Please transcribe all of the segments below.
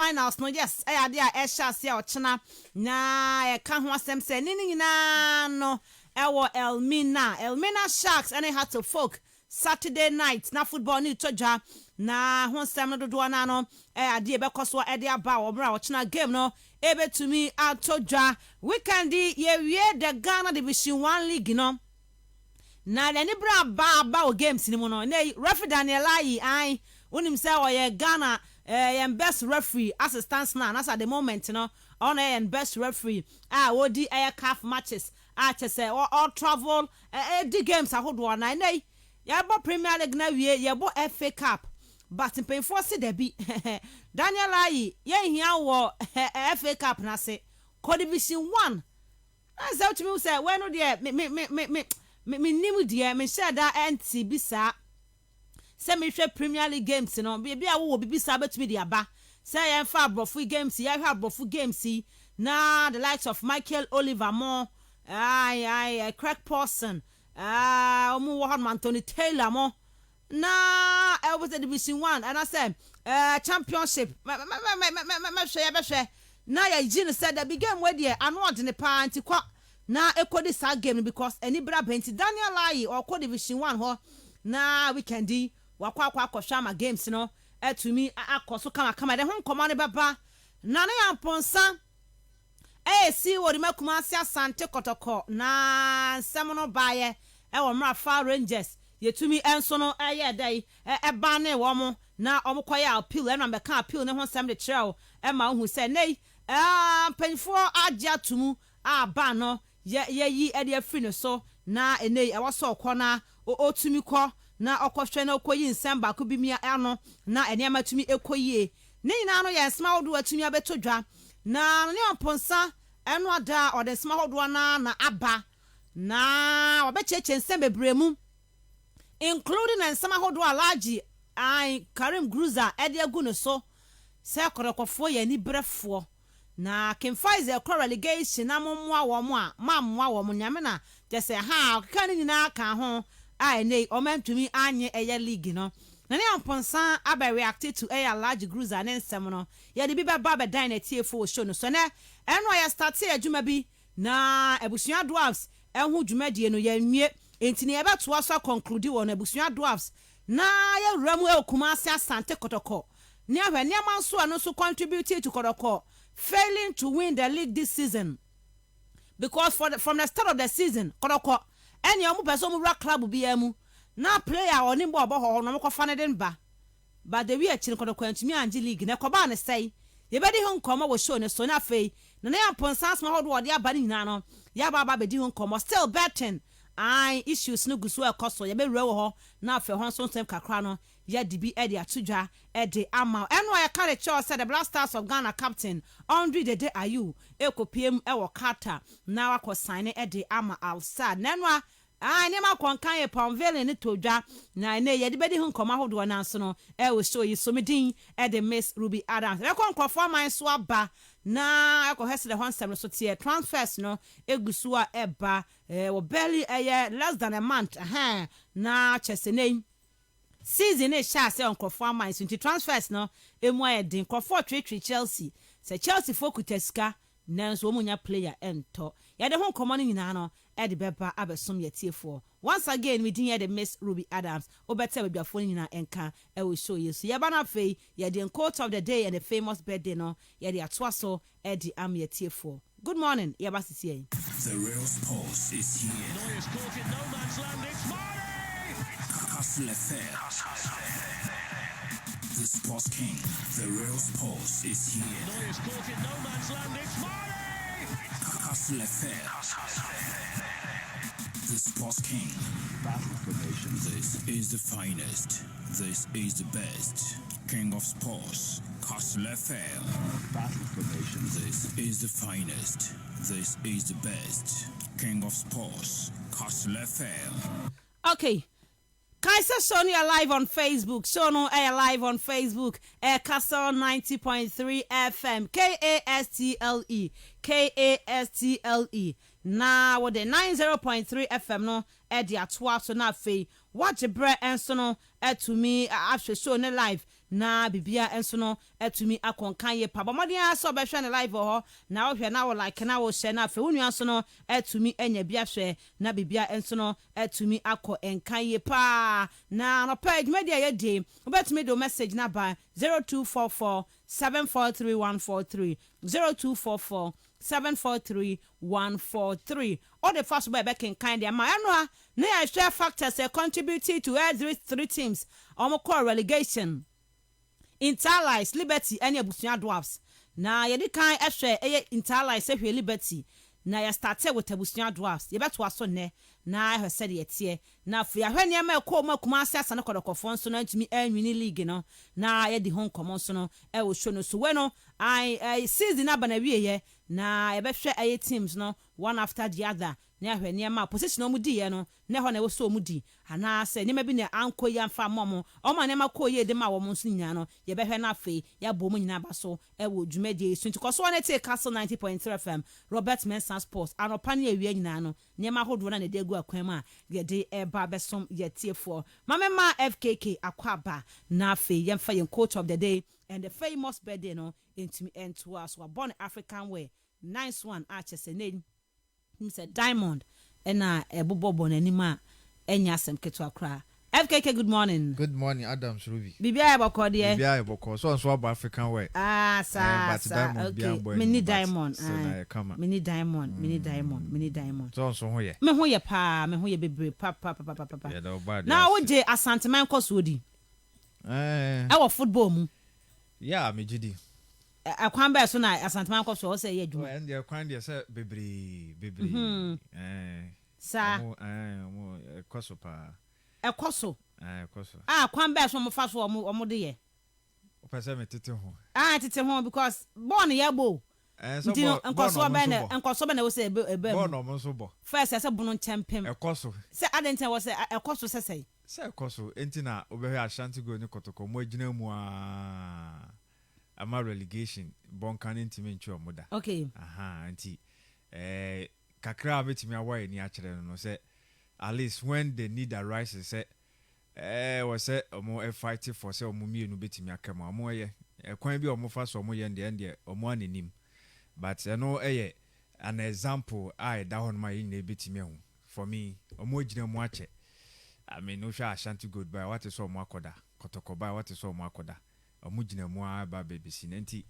finals no yes ade a ehya ochena na e ka ho asem se ni nyina no ewo Elmina Sharks and Hearts of Folk Saturday night na football ni toja na ho asem no dodo na no ade e bekoso ade aba wo bra ochena game no ebetumi atoja weekend ye wie the Ghana Division 1 league no na le ni bra ba o games ni mu no na referee Daniel Ayi ai unim say oye Ghana best referee assistant now as at the moment no on best referee wodi CAF matches chese all travel the games ahodo na nay ya bo Premier League na wie ya bo FA Cup but in force there be Daniel Ayi ye hia wo FA Cup na se Division 1 as out me say when no there me nimu there me share that NT bisa say me hwe Premier League games no bia wo bibisa betumi dia ba say yan fa abrofu games ya hwe abrofu games na the likes of Michael Oliver Moore Craig Pawson omu wo Anthony Taylor mo na was the Division 1 and I said championship me hwe ya be hwe na ya Gene said that big game we there anod ne pa anti kwa na ekodi sa game because any bra benti Daniel Ayi or Division 1 ho na weekend wakwa akosha ma games no etumi akoso kama de ho nkoma ne baba na ne yamponsa si wori makuma ase asante kotoko na nsem no baye wo mrafa Rangers yetumi enso no ye dai ba ne wo mo na omokoya appeal e na be ka appeal ne ho nsem de kireo ma hu se nei panfo agya tumu aba no ye yi e de afri ne so na enei e wo so kona otumi kọ na okohwe na okoyi nsem ba ko bi mi ano na enema tumi ekoyie ne nyina no ye sma wodo atumi abetodwa na ne omponsa eno ada o de sma wodo na aba na obecheche nsem bebremu including nsem wodo alaji Karim Gruza ede agu no so se korokofo ye ni brefo na Kimfaize ekọ relegation na momwa wo mo a mamwa wo mo nyame na jese ha kan nyina ka ho nei omantumi anye eye league no na ne amponsa aba react to a large Gruza ne nsem no ye de bi ba ba dan na tiefo show no so na eno ya start adwuma bi na ebusua dwarfs enhu dwumadie no ye nwie entini e beto aso conclude won ebusua dwarfs na ye ramu ekuma ase asante kotoko ne ahwe ne manso ano so contribute to kotoko failing to win the league this season because from the start of the season kotoko eni omu person mu club bi amu na player oni bo ho no ko fa ne den ba but the we achi kotoko antumi anje league ne ko ba ne sei ye be di ho nkomo wo show ne so na fei na ne amponsa ma ho do de aba ni nyina no ya ba be di ho nkomo still betting issues no gusu ekoso ye be wura wo ho na afa ho so nsem kakra no ya dibi e de atodwa e de ama eno ya carry cho said the Black Stars of Ghana captain Andre Dede Ayu ekopiem e wo kata na wakọ sign e de ama outside na eno ne ma konkan e Ponville ne todwa na ne ye de be di ho nkoma hodo na nso no e wo show yi so medin e de Miss Rubby Adams e kon nkofo man so aba na ekọ hese de ho nsem so tie transfers no egusu a eba wo barely less than a month na chesenei season is sha say onkofo man so nti transfers no emu ayedin nkofo treat Chelsea se Chelsea fokutaska nanso omunya player ento ya de ho nkomo no nyina no e de beba abesom yetiefo once again we din the Miss Rubby Adams obeta babiafo nyina enka e we show you so ya ba na fei ya de quote of the day and the famous birthday no ya de atoaso e de am yetiefo. Good morning ya ba sisi. The real sports is here. Noyes caught in no man's land. It's Hustle FM. The sports king. The real sports is here. Noyes caught in no man's land. It's Hustle FM. The sports king. Battle formation. This is the finest. This is the best. King of sports. Hustle FM. Battle formation. This is the finest. This is the best. King of sports. Hustle FM. Okay. Kaisa Sony live on Facebook. Sono live on Facebook. Castle 90.3 FM. KASTLE. KASTLE. Now with the 90.3 FM no the atwa so na fe watch bre enso no to me after show ne live na bibia enso no atumi akonkan ye pa bomodin aso be hwe ne live ho na wo hwe na wo like na wo share na fe wonu aso no atumi anya bia hwe na bibia enso no atumi akọ enkan ye pa na no page media ye dey obetumi do message na ba 0244 743143 0244 743143 all the first by back in kind of my annual na share factors contributed to every three teams call relegation Interlies Liberty any abusunya dwarfs na yedi kan ehwe Interlies ehwe Liberty na ya started with abusunya dwarfs ye beto aso ne na ehwe said ye tie na fi ahwe ne ma ko ma kuma asasa na kodokofo nso na ntumi anwini league no na ye di hon komo nso no e wo show no so we no I season na bana wiye na ye behwe aye teams no one after the other na ahwe ne ma position no mudi ye no ne ho na wo so mudi ana se ne ma bi ne anko ya mfa momo o ma ne ma ko ye de ma wo nso nya no ye behwe na afi ya bo mu nyina ba so e wo dwumadi so nti koso na take Castle 90.3 FM Robert Mensah Sports anopa ne awie nyina no ne ma hodo na ne de gu akwan ma ye de e ba besom ye tiefo mama FKK akwaba na afi ye mfa ye coach of the day and the famous birthday no into us were born African way nice one arches name him said Diamond ena ebobobo nanima enya sem keto akra FKK good morning Adams Rubby bibia eboko de bibia eboko so about African way sa okay mini diamond so na come mini diamond so ho ye me ho ye bebre pa na wo je asanteman koso odi e football mu yeah me gidi akwan ba so na asanteman koso o say ye adwuma and the kwan dey say bebre sa mo koso pa ekoso koso kwan ba so mo fa so o de ye o pese me tete ho tete ho because born ye bo so enkoso ba na wo say ebe born no mo so bo first say bunu nchempem ekoso say adenta wo say ekoso say ekoso enti na obehwe Ashanti go ni kotoko mo agina mu ama relegation bonkan ntimi ntwe omoda okay enti kakra betimi awaye ni akere no say at least when the need arises say we say omo fighting for say omo mienu betimi akama omo ye kwan bi omo fa so omo ye ndie omo anenim but no an example I da hon my in betimi hu for me omo gina mu ache I mean no sha Ashanti goodbye what is omo akoda kotoko by what is omo akoda omo gina mu aba baby sinenti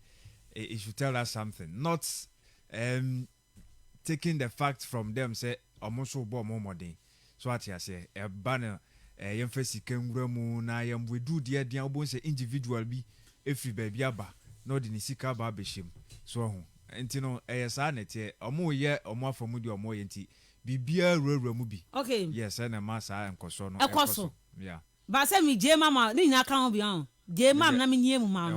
it should tell us something not taking the fact from them say omo so bo omo modern so what you say e banner yemfa sika nwura mu na yemwedu de adan obo say individual bi every baby aba no de ni sika ba behim so ho enti no sa na tie omo ye omo afamu de omo ye enti bibia rurawura mu bi okay yes na ma sa enkoso no ekoso yeah ba say mi je mama ni nyina kan ho bi on je mam na me nyie mu ma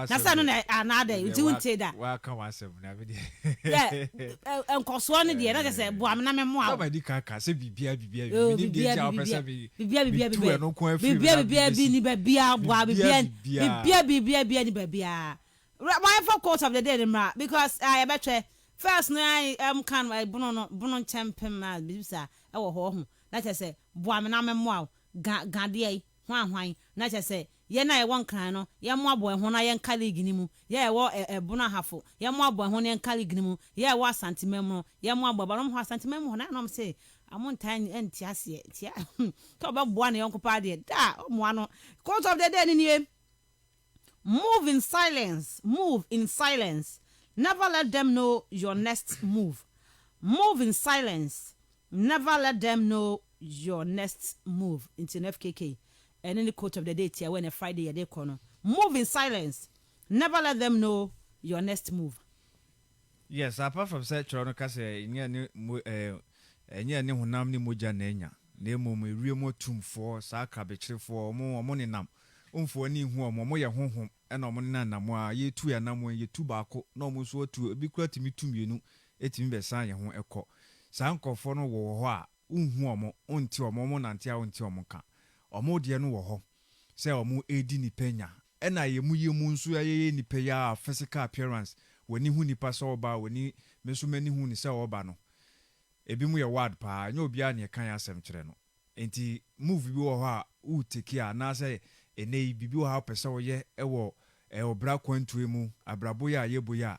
na sa no na anada uti unte da wa kan wa sem na be de enkoso ne de na say boam na me mo a ba di ka say bibia ni de ja opesa bi bibia ni bibia boa bibia ni bibia my focus of the day mra because I betwe first no I kan bono champion ma bisa e wo ho na say boam na me mo a gade hwan na say ye na ye won kan no ye mo abo ho na ye nka league ni mu ye wo bono hafo ye mo abo ho na ye nka league ni mu ye wo asantemem no ye mo abo barom ho asantemem ho na no say amontan enti ase tia to ba boa na ye nkopa de da mo ano coach of the day ni move in silence never let them know your next move in silence never let them know your next move into FKK and any coach of the day here when a Friday they corner move in silence never let them know your next move. Yes, apart from say Toronto kase nya ni honam ni moja na enya na emom ewiem tumfo saa krabechirefo omo ne nam umfo ni hu omo ye honhom na omo ne nam a ye tu ya nam ye tu baako na omo so tu ebi kura timi tumienu etimi be san ye ho ekọ saa nkofo no wo ho a unhu omo onti omo nante a onti omo ka omo de no wo ho say omo edi ni penya na ye mu nso ye ni pe ya physical appearance woni hu nipa so oba woni meso mani hu ni say oba no ebi mu ye word pa nya obi a ne kan asem kire no enti move bi wo ho a u take a na say ene bibi wo ha pese wo ye ewo obra kwantu mu abrabo ya ye boya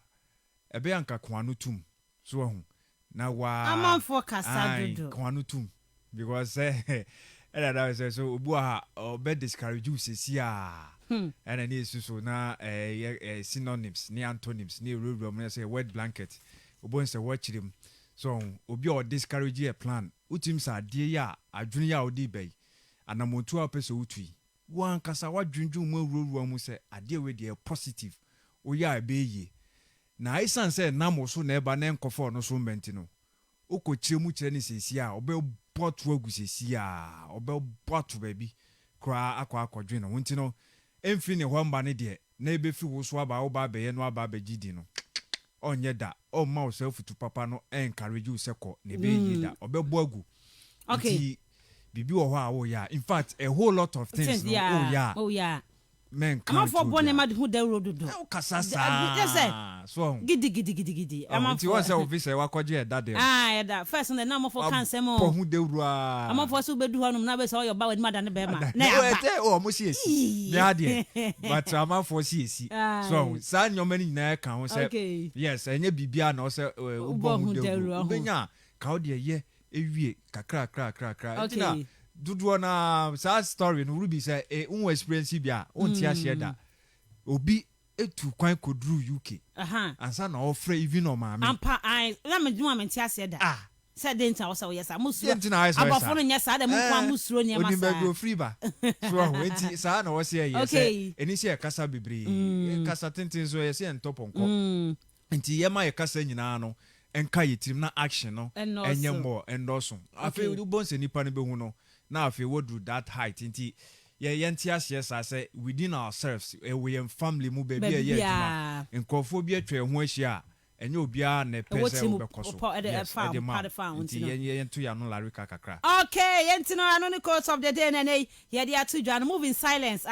ebe anka kwanu tum so hu na wa amanfo kasa dodo kwanu tum because that was so obu ha obe discourage you sesi and any so na synonyms ni antonyms ni rule say word blanket obo say watch him so obi o discourage a plan utim sa de ya adwene ya odi bai anamontu apese utui wan kasa wadwunju mu ruruwa mu say ade we de positive o ya abeyi na isan say na so na eba na nkofo no so mbenti no okochire mu kire ni sesi a obe botro agusesi a obe botro baby kra akwadwe no wonti no emfi ne ho mba ne de na ebe fi wo so aba wo ba beye no aba bagidi no onye da o ma o self to papa no encourage you seko ne be yi da obe bo agu okay bibi wo ho a wo ya in fact a whole lot of things no oh yeah men am for born ma hu da road do kasasa so gidi am for what say officer wa kwaje da de da first na am for cancer mo po hu de wura am for so bedu honum na be say your ba wadi madam be ma na ya o mo si esi ya de but am for si esi so sa nyomani na ka ho say yes enye bibia na o say ubo hu de wura ubenya ka o de ye ewie kakra ntina dudu na sa story no Rubby say un experience bia on tia share da obi etu kwan kodru UK ansa na offer even no maame ampa ai na me dwuma me tia share da say denta wo say yes amusuro abafo no nya sa da mu kwa amusuro ne ma sa oni be free ba so wenti sa na wo say yes eni say kasa bebre kasa tintin so yes en toponko enti yema ye kasa nyina no enka yetirim na action no enye mo endoso afi u bonse nipa ne be hu no na afi we do that height nti ye ntia yes say within ourselves we am family mu baby ye aduma nkofo bi atwa ho ahia enye obia na pese we bekoso nti ye nto ya no larika kakra okay yentino anoni quote of the day nene ye dia to dwan move in silence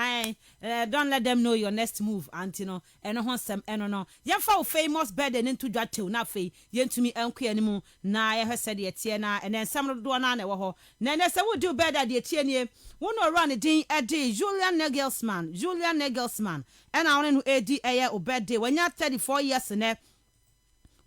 don't let them know your next move antino eno ho sem eno no ye fa famous birthday into dwatew na fe yentumi enko animu na ye hwese de tie na enen sem do na wo ho na ne se wo do birthday de tie nie wo no run din edi Julian Nagelsmann ena won no edi eye o birthday wanya 34 years ne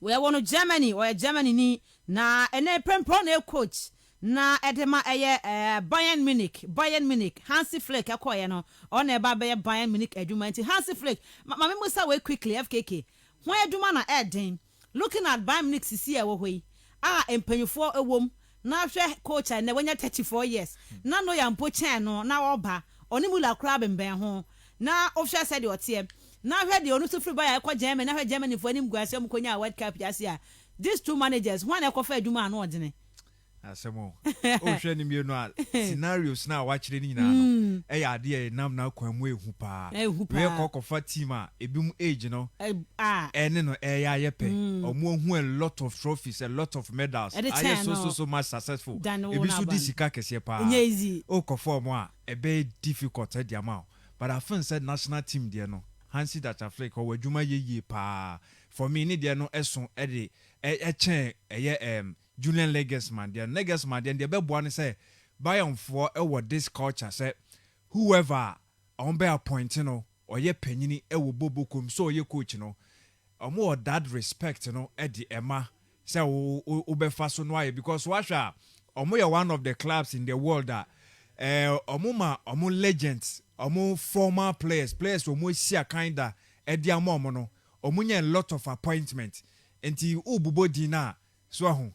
we won Germany ni na ene prempro na coach na edema eye Bayern Munich Hansi Flick akoye no on e ba be Bayern Munich adwuma nti Hansi Flick mama musa we quickly FKK ho adwuma na eden looking at Bayern Munich sisi e wo hoi empanyufo ewom na hwe coach na wanya 34 years na no ya mpo chen no na oba onimula kra bemben ho na ofhwe said otie na hwe de onu to free buy akwa Germany na hwe Germany fo anim guase am konya World Cup yasia these two managers one ekofa adwuma anu odene asemo o hwe ni mienu a scenarios na wa kire ni nyina no e ya de nam na kwan mu ehu pa we kokofa team a ebim age no ene no e ya yepe omo hu a lot of trophies, a lot of medals, are so much successful ebi so di sika kese pa o kofa mo a e be difficult e dia ma but I think said national team there no Hansi that Flick or wadwuma ye pa for me ni there no eson e de chen Julian Nagelsmann there be boa ne say Bayern for this culture say whoever on be appointing no or ye panyini e wo bobokum so ye coach no more that respect no e di Emma say o be fa so no aye because washa omo one of the clubs in the world that omo legends omo former players omo sia kinda edi amomo no omo nya a lot of appointment enti ububo di na so ahu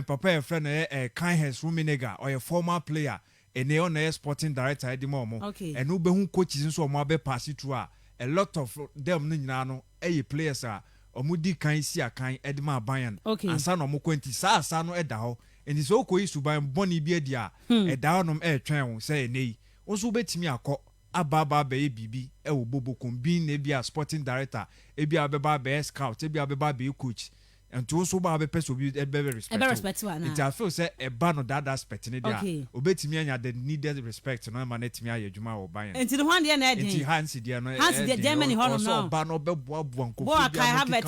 papa e friend Kindness Ruminega or a former player ene on a sporting director edi momo and ube hu coaches nso omo abe pass through a lot of them no nyina no players a omo di kan sia kan edi ma Bayern ansa no omo kwenti sa no eda ho enti so ko isuban boni bi edi a eda onom twen wo say nei onso betimi akọ ababa be bibi wo bobokum bi na bia sporting director bia beba be scout bia beba be coach and to also ba be person be very respect one it I feel say a ban no that aspect in there obetimi anya the needed respect no man etimi ayedwuma wo ban enti the one there na edin enti Hansi there no Germany ho no ban no be boa bo kai have ne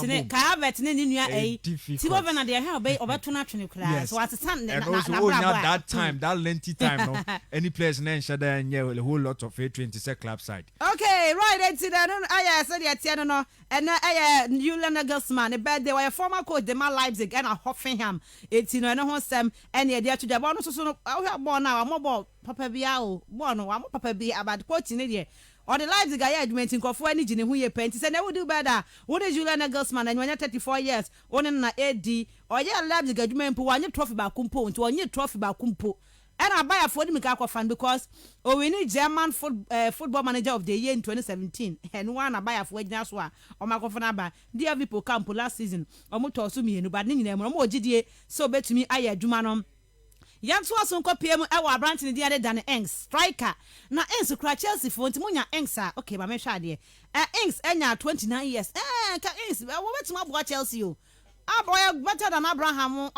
nua ei ti bo be na there ha obeto na twene kra so at stand na that time that lengthy time no any players na nshada anya a whole lot of A20 club side okay right enti then I said the tia no and Julian Nagelsmann the birthday why former coach the man Leipzig and Hoffenheim enti no ho sem and e dia to the ball no so no born now am papa bia o born no am papa bia about coach ni there or the Leipzig guy argument nkofo ani gine hu ye penti say na we do better what is Julian Nagelsmann and when 34 years on na AD or ye Leipzig argument po wanye trophy ba kumpo nti onye trophy ba kumpo and I buy a for the fan because we need German football manager of the year in 2017 and one I buy a for just one or my governor dear people camp last season or motor to me but ninny more GDA so bet to me I Jumanom Yanto aso nkopie mu ewa branch ne dia de Engs striker na Engs kra Chelsea fo ntimunya Engs okay ba me hwa de Engs enya 29 years ka Engs wo betima bo Chelsea o boy better than Abraham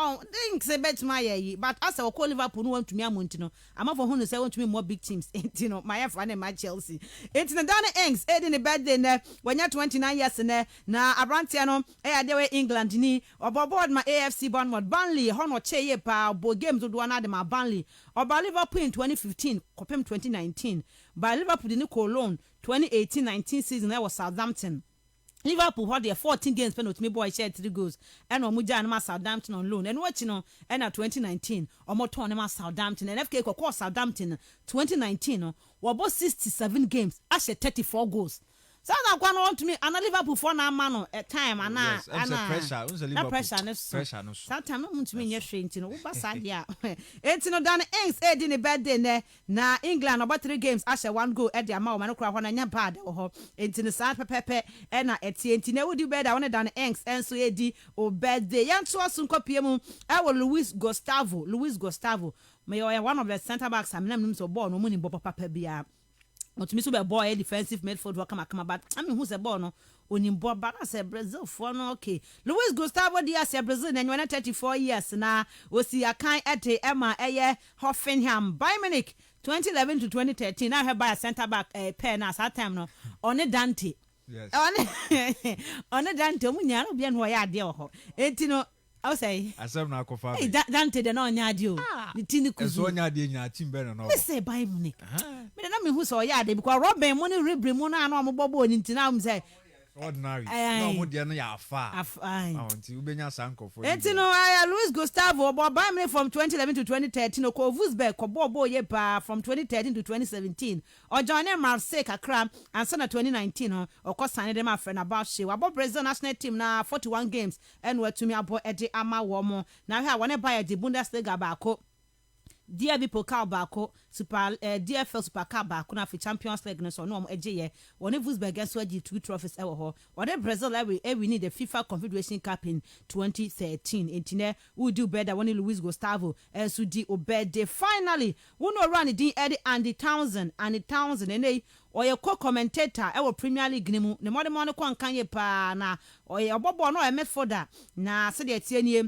Engs betima ye but as we call Liverpool no want to me amonti no ama for hu say want to me more big teams enti no my friend and my Chelsea enti na Dan Engs edi ne birthday ne wanya 29 years ne na abrantia no de we England ni oboboard ma AFC Bournemouth Burnley hono cheye pa bo games do na de ma Burnley oba Liverpool in 2015 kopem 2019 by Liverpool ni Cologne 2018-19 season that was Southampton Liverpool had their 14 games pen with me boy shared 3 goals and Omuja and Southampton on loan and watching on and 2019 or more turn Southampton and FK ko Southampton 2019 or about 67 games actually 34 goals. So that one want to me and Liverpool for na man at time and pressure no sometimes want to me yes no basa dia enti no Dan Engs in the birthday ne na England about 3 games actually 1 goal at the amount man kra ho na nya bad ho enti no sa pepepe e na enti na we do better when Dan Engs enso edi o birthday yanto aso nkopie mu e wo Luis Gustavo me one of the center backs am nam so ball no mu ni bo papa bia Not me so be boy defensive midfield come but I mean who's a ball no onimbo ba na say Brazil for no okay Luis Gustavo Diaz say Brazil na 34 years na osi akan ete Emma eye Hoffenheim Bayern Munich 2011 to 2013 I have by a center back pair na that time no on Dante yes on Dante omunya no bia no ya ade ho enti no I say asem na akofa hey Dante de no nya ade o ni tini kuzu so nya ade nya team be no we say Bayern Munich me na me hu so ya ade because Robin mo ni Rubby mo na na omobobo ni ntina am say ordinary no mo de no ya afa until ubenya sanko for enti no Luis Gustavo Bayern Munich from 2011 to 2013 ko Wolfsburg ko bobo ye pa from 2013 to 2017 or join Marseille kakra and sana 2019 or ko sign them friend about she wa Brazil national team na 41 games and we to me abo edi ama wo mo na ha wona buy the Bundesliga ba ko DFB Pokal bako super DFL Super Cup bako na for Champions League no so no eje one Wolfsburg so agi 2 trophies ewo ho one Brazil we need the FIFA Confederation Cup in 2013 intine we do better when Luis Gustavo and so di obede finally we no run the Eddie Andy Townsend and e or your co-commentator ewo Premier League ni mu ne mo no kon kan ye pa na or your bobo no e midfielder na se de tie nie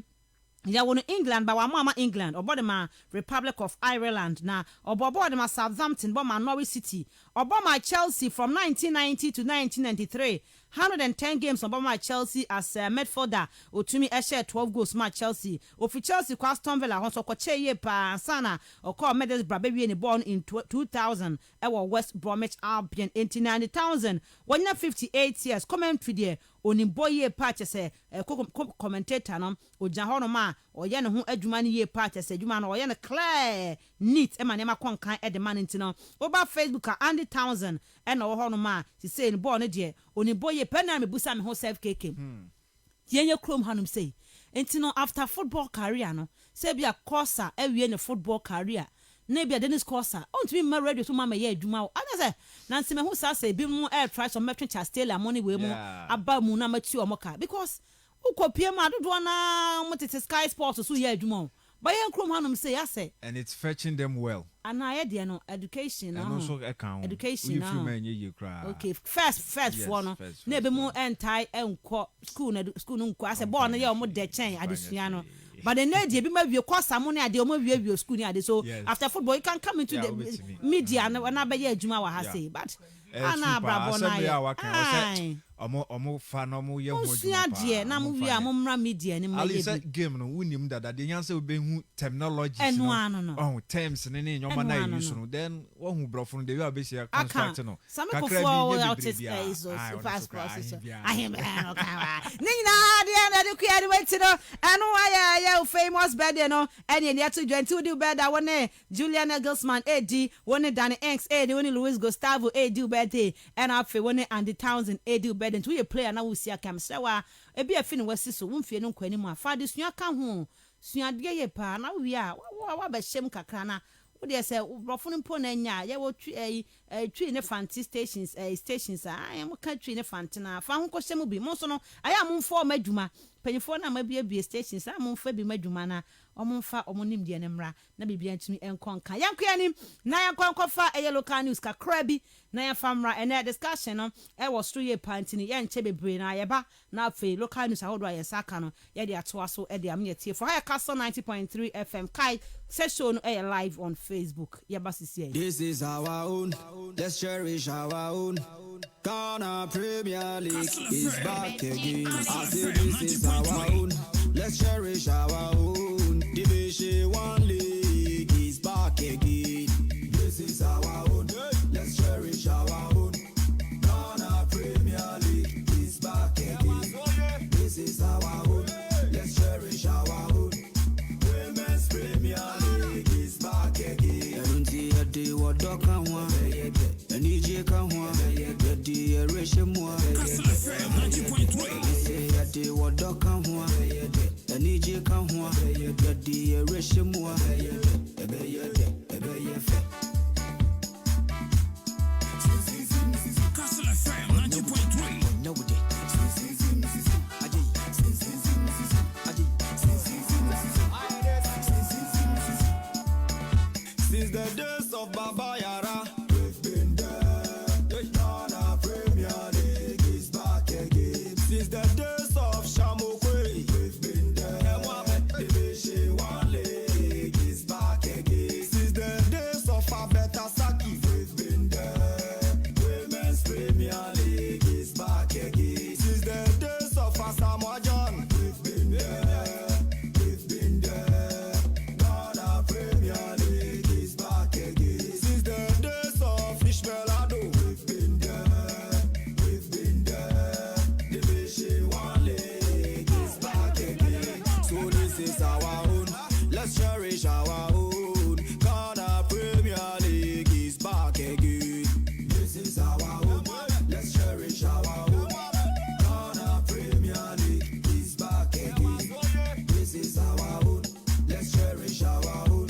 ya wonu England ba wa mama England obodema Republic of Ireland na obodema Southampton boma Norwich City oboma Chelsea from 1990 to 1993 110 games oboma Chelsea as midfielder otumi share 12 goals ma Chelsea ofi Chelsea kwa Aston Villa honso ko cheye pa sana okọ Middlesbrough be wie ne born in 2000 ewo West Bromwich Albion 89,000 wonya 58 years commentary there onimboye patch say commentator no oja hono ma oye ne ho adwuma ne ye patch say adwuma no oye ne clear neat e ma ne makonkan e de man ntino oba Facebook Andy Townsend e na wo hono ma si say ne ball ne de onimboye pena me busa me ho self keke yenye krom hanum say ntino after football career no say bia course e wie ne football career Nebia Dennis Corsa, on to be my radio to Mamma Ye Juma. I say, Nancy Mahusa say, be more air try some metric Chastela money way more about Muna 2 or Mocha because Uko Pima do one what it is Sky Sports or so ye Jumo. But yen krom hanum say say and it's fetching them well. And I had no education And also account. Education okay, first for no. Na be mo entai enko school no nko ase born na ye omo de chen adesua no. But the need be ma wie course amone ade omo wie school ni ade so after football you can come into the media na be ye adwuma wa ha say but ana brabo na ye omo fa no mo ye ho adwuma na mo wie amomra media ni ma ye bi game no wunim dada de nyanse obehu terminology no terms ne nyoma na use no then wohu brofo no de we abesia construct no kakra bi autism so fast process ahim no kawa ni na de kwa de wait no eno ya famous birthday no ene ne to 20 do birthday won Julian Egglesman AD won Danny Inks AD won Luis Gustavo AD birthday and afi won Andy Townsend AD birthday to a player na we see akam sewa e bi afi no wasi so wonfie no kwani mu afa de sua ka ho sua de ye pa na we a wa ba hyem kakra na wo de say brofo no mpo na nya ye wo twi ne fancy stations stations am ka twi ne fantina fa ho ko hyem bi mo so no aya mo mfo madwuma panyifo na mabie stations am mfa bi madwuma na omumfa omonim de ne mra na bibia ntumi enkonka yankoya nim na yankonkofa local news kakra bi na yafamra ene discussion no e was through ye pantini ye nche bebre na yeba na afi local news ahodo ayesaka no ye de atoa so e de am yetie for higher castle 90.3 FM kai session no live on Facebook yeba sisi. This is our own, let's cherish our own. Ghana Premier League is back again. I say this is our own, let's cherish our own. Division 1 League is back again. This is our own, let's cherish our own. Ghana Premier League is back again. This is our own, let's cherish our own. Women's Premier League is back again. I don't see a day what dog can want. And EJ can want. The ratio more. Say a day what dog can want. And EJ can want. The ratio more. Castle FM 90.3. No, since the days of Baba Yara, we've been there. Ghana Premier League is back again. Since the days of Shamokwe, we've been there. Division 1 League is back again. Since the days of Abeta Saki, we've been there. Women's Premier League is back again. Since the days of Asamoah John, we've been there. We've been there. Ghana Premier League is back again. Since the days of Ishmael Ado, we've been there. We've been there. Division 1 League is back again. So this is our own. Let's cherish our own. Ghana Premier League is back again. This is our own. Let's cherish our own. Ghana Premier League is back again. This is our own. Let's cherish our own.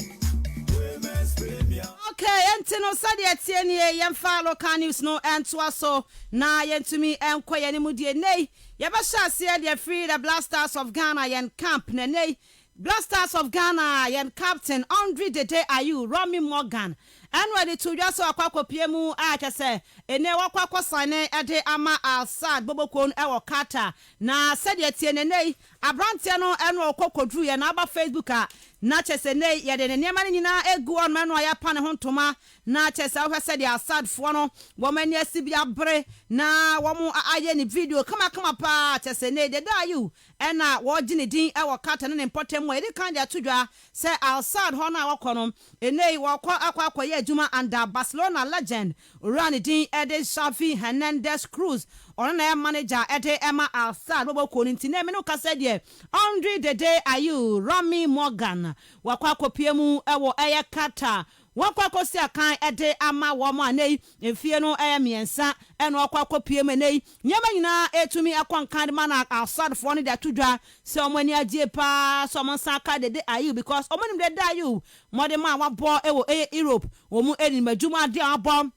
Women's Premier. Okay, entino sadi etienie yemfa local news no entoa so na yentumi enkoye ni mudie nei yebasha ase de free the Blasters of Ghana yen camp na nei Blasters of Ghana yen captain Andre Dede Ayew Romy Morgan and ready to just akwakopie mu a kese ene wakwakọ sane ede ama Al-Sadd bobokon ewo kata na sadi etienie nei abrante no eno okokodru ye na aba Facebook a na chese nei ye de ne ma nyina egu on ma no ya pa ne hontoma na chese wo hwese de Al-Sadd fo no wo mani asibia bre na wo mu aye ni video kama pa chese nei Dede Ayew ena wo gine din ewo kata ne important mo e kan ja tudwa se Al-Sadd ho na wo kono enei wo akwa ye adwuma under Barcelona legend run din Ede Xavi Hernandez Cruz on na manager Ede Emma Al-Sadd boboko nti na me no kasa de Andre Dede Ayew Romy Morgan wakwa kopie mu ewo eye kata wakwa kosi akan Ede ama wo mo anei emfie no eye miensa eno wakwa kopie mu nei nyama nyina etumi akwankan ma na Al-Sadd fo no de tudwa se omani agye pa so mo saka Dede Ayew because omani Dede Ayew mode ma wabo ewo Europe omu eni madwuma de abom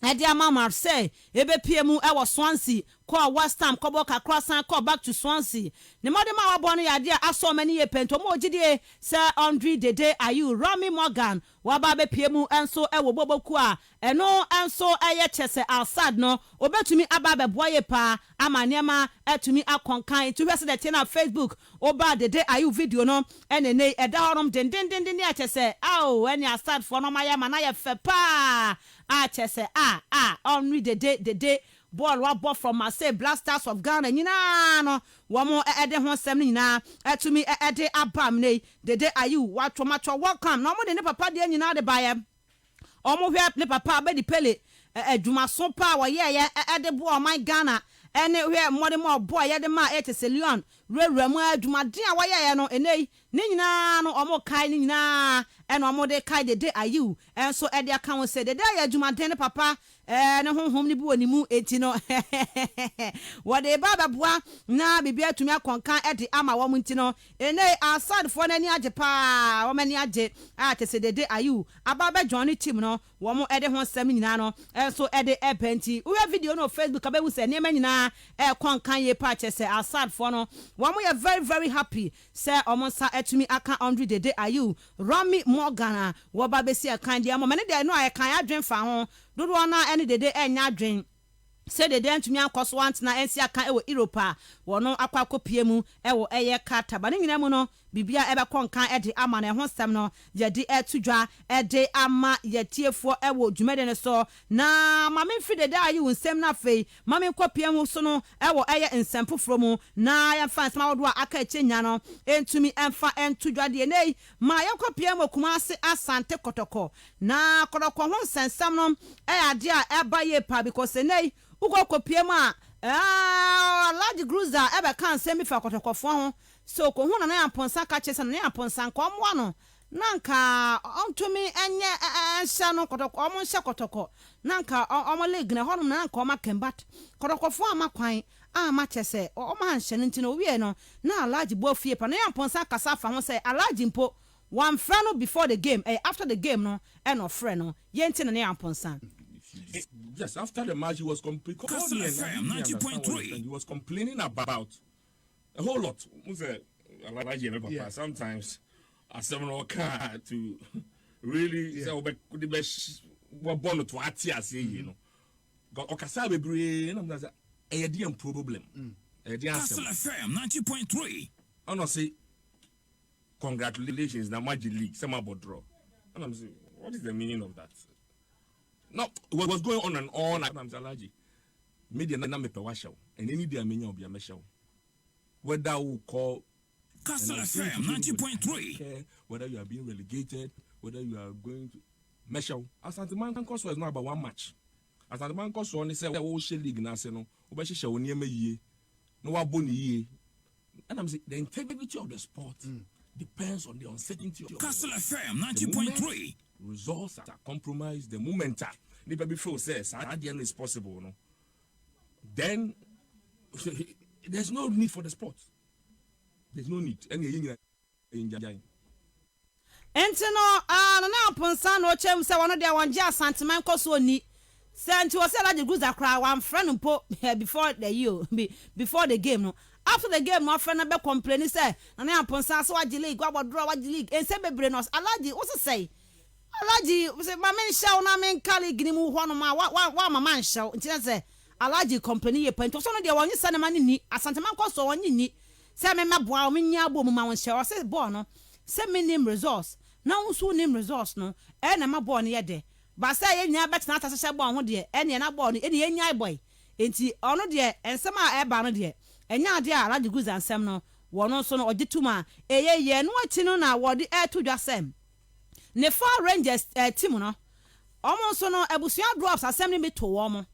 Ede ama Marseille ebe pie mu ewo Swansea call West Ham kobo kakra san call back to Swansea ne mode ma wabo no yade aso mani ye pento mo gidie Sir Andre Dede Ayew Rami Morgan waba be piemu enso ewo boboku a eno enso eye chese Alsad no obetumi aba be boye pa amanema etumi akonkan to hwese de na Facebook oba Dede Ayew video no enene eda horom den ya chese aw eni Alsad fo no maya mana ye fe pa a chese Henry Dede ball wa ball from Marseille Blasters of Ghana nyina no wo mo ede ho sem nyina etumi ede abam nei Dede Ayew wa tomato welcome no mo de ne papa de nyina de baye omo hwe ne papa be di pele adwumaso pa wo ye ede bo my Ghana ene hwe mmode mo boy ye de ma etese Leon rewramu adwumaden a wo ye no enei ne nyina no omo kai ne nyina ene omo de kai Dede Ayew enso ede aka won se Dede Ayew adwumaden ne papa ne honhom ni bi woni mu enti no wode baba boa na bibia atumi akonkan ede ama wo enti no ene Alsad fo na ni age pa wo mani age tese Dede Ayew ababa join team no wo mo ede ho sem nyina no enso ede epenti wo video no Facebook abewu se ne ma nyina konkan ye pa chese Alsad fo no wo mo ye very very happy say omonsa atumi aka Andre Dede Ayew Rami Morgan wo ba besi akan dia mo mane de no akan adwen fa ho dodo na ene Dede enya adwen se Dede ntumi akoso antena ensi aka ewo Europa wono akwa kopie mu ewo eye kata ba ne nyina mu no bibia ebe konkan ede ama na ho sem no yedi etudwa ede ama yetiefo ewo dwumede ne so na mame mfi Dede Ayew nsem na fei mame kopie mu so no ewo eye nsempofro mu na ya fans ma wodo aka echenya no entumi emfa entudwa de nei ma ya kopie mu Kumasi Asante Kotoko na Kotoko ho nsensam no ade a eba ye pa because nei uko kopie mu a large cruiser ebe kan semi fa Kotokofo ho so ko hu na ya ponsa ka chese na ya ponsa nko mo no nanka ontumi enye enhya no Kotoko omo nhya Kotoko nanka omo leg na honum nanka omo kembat Kotokofo amakwan ama chese omo anhye ntino wie no na large bo fie pa na ya ponsa kasa fa ho say large mpo one friend no before the game after the game no no friend no yenti na ya ponsa. Yes, after the match he was complaining 90.3 he was complaining about a whole lot. Sometimes a seminal car to really say the best born to Atia say, you know. Got Okasabe brain, and there's a DM problem. Castle FM 90.3. I don't say congratulations, the Magic League, some about draw. And I'm saying, what is the meaning of that? No, what was going on and on. I'm allergic. Media na me pe washow, and any day menya obi ameshow. Whether we call Castle FM 90.3. Whether you are being relegated, whether you are going to meshow. Asante Man Koso is not about one match. Asante Man Koso only say we share league na say no. Obeshi she woni ema yie. No wa boni yie. And I'm saying the integrity of the sport depends on the uncertainty of Castle FM 90.3. Results are compromised. The moment the baby feel says at the end is possible, no. Then there's no need for the sport. There's no need. Entino na ponsa no chem se wono de wonje asanteman koso ni senti wo se la de guza kra one friend mpo before the game no after the game no friend be complain say na ponsa so waji league wa draw waji league ense bebre no alaji wo se say alaji se ma men show na men kali gini mu ho no ma wa ma man show ntina se alaji company ye pento so no de wonye sanema ni asanteman koso wonye ni se me maboa o menya abo mu ma won show se ball no se minim resource na unsu nim resource no na mabɔ no ye de ba say ye nya bet na atase bɔ ho de na na bɔ no ye nya boy enti ɔno de ensem a eba no de enya de a alaji guza nsem no wono so no ogituma ye no ati no na wode to dwasem ne for Rangers team no ɔmo so no abusua drops asem ni be to wo mo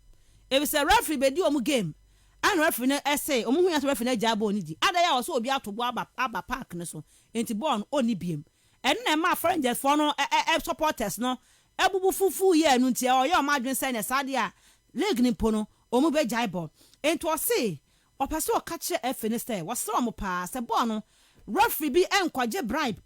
e be say referee be di omo game and referee no say omo hu ya referee no gya bɔ ni di ada ya so obi ato bo aba park ne so enti bɔ no oni biem na ma Rangers for no supporters no ebubu fufu ye nu ntia oyo ma adwen say na sade a league ni po no omu be jai ball ento o say opese o ka che FNST wasro omo pa se ball no referee bi enkwaje bribe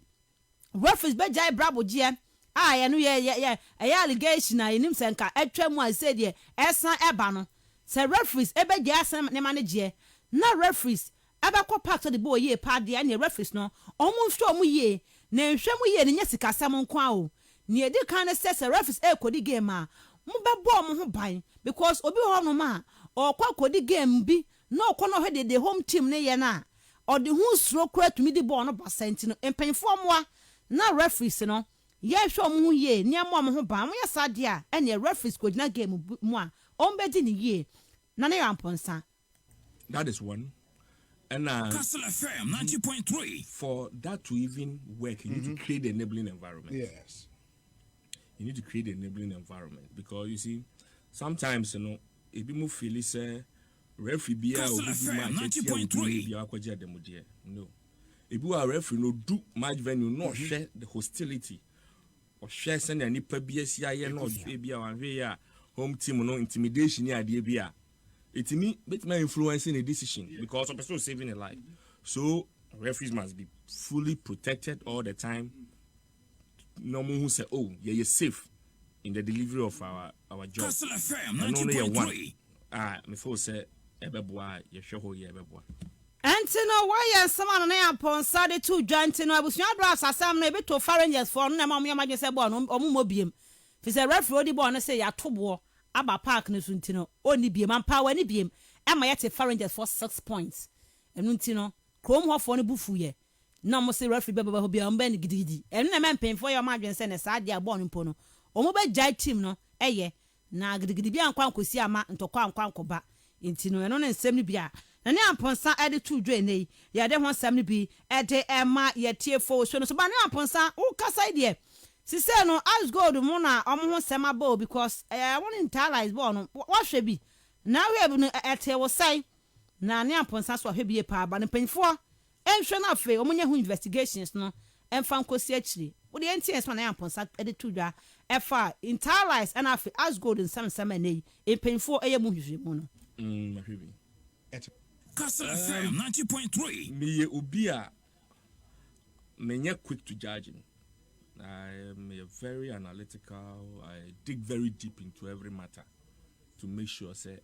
referees be jai brabo je ye no ye allegation na enim se nka atwa mu a say de esan eba no say referees ebe jasem ne manage na referees abakọ park to the boy ye pa de na referees no omu hwe omu ye na hwe mu ye ne nyesika sam nko a o ne edi kan say referees kodi game a mu bebo mu ho ban because obi ho no ma okwa kodi game bi na okọ no hwe the home team ne ye na or the who stroke to me the ball no percent no empanfo moa na referees no ye hwe omu ye ne mo ho ban mo ye sade a na referees ko gina game mu a ombedi ni ye na ne yamponsa. That is one. And Castle FM 90.3. For that to even work, you need to create the enabling environment. Yes. You need to create the enabling environment because you see, sometimes if you move feel say referee be Castle FM 90.3. No. If you are referee, no do match venue, no share the hostility or share send any PBS no baby or home team no intimidation idea. It me but my influencing a decision because of person saving a life. So referees must be fully protected all the time. No one who say, oh, yeah, you're safe in the delivery of our job. Castle FM 90.3. Before say, ebeboa, you show here ebeboa. Antino, why are someone upon Saturday to Jantino? I was not brass as some maybe to foreigners for no mamma say born or mobium. If it's a referee born, say ya tubo. Aba park no suntino oni biem ampa wani biem e ma yete foreigners for 6 points enu ntino krom ho fo no bufu ye na mo se referee beba ho bia mba ni gidigidi enu na mempen fo ya ma adwen se ne sa dia ball no mpo no omo be jai team no eye na gidigidi bia nkwa nkosi ama ntokwa nkwa nkoba ntino enu ne nsem ni bia na ne amponsa ede tu dwe nei ya de ho nsem ni bi ede ema ye tie fo so no so ba ne amponsa wo kasa ide si say no as gold mu na omo ho sema ball because I want internalize ball no what hwe bi na we bi ete wo sai na ne aponsa so hwe bi e pa ba ne panfo enhwe na afi omo nya ho investigations no emfa nkosi akiri wo de entiens ma na aponsa ede tudwa efa internalize and afi as gold in some nei e panfo eye mu hwe mu no Mahwe bi Castle FM 90.3. me obi a menya quick to judging. I am very analytical. I dig very deep into every matter to make sure say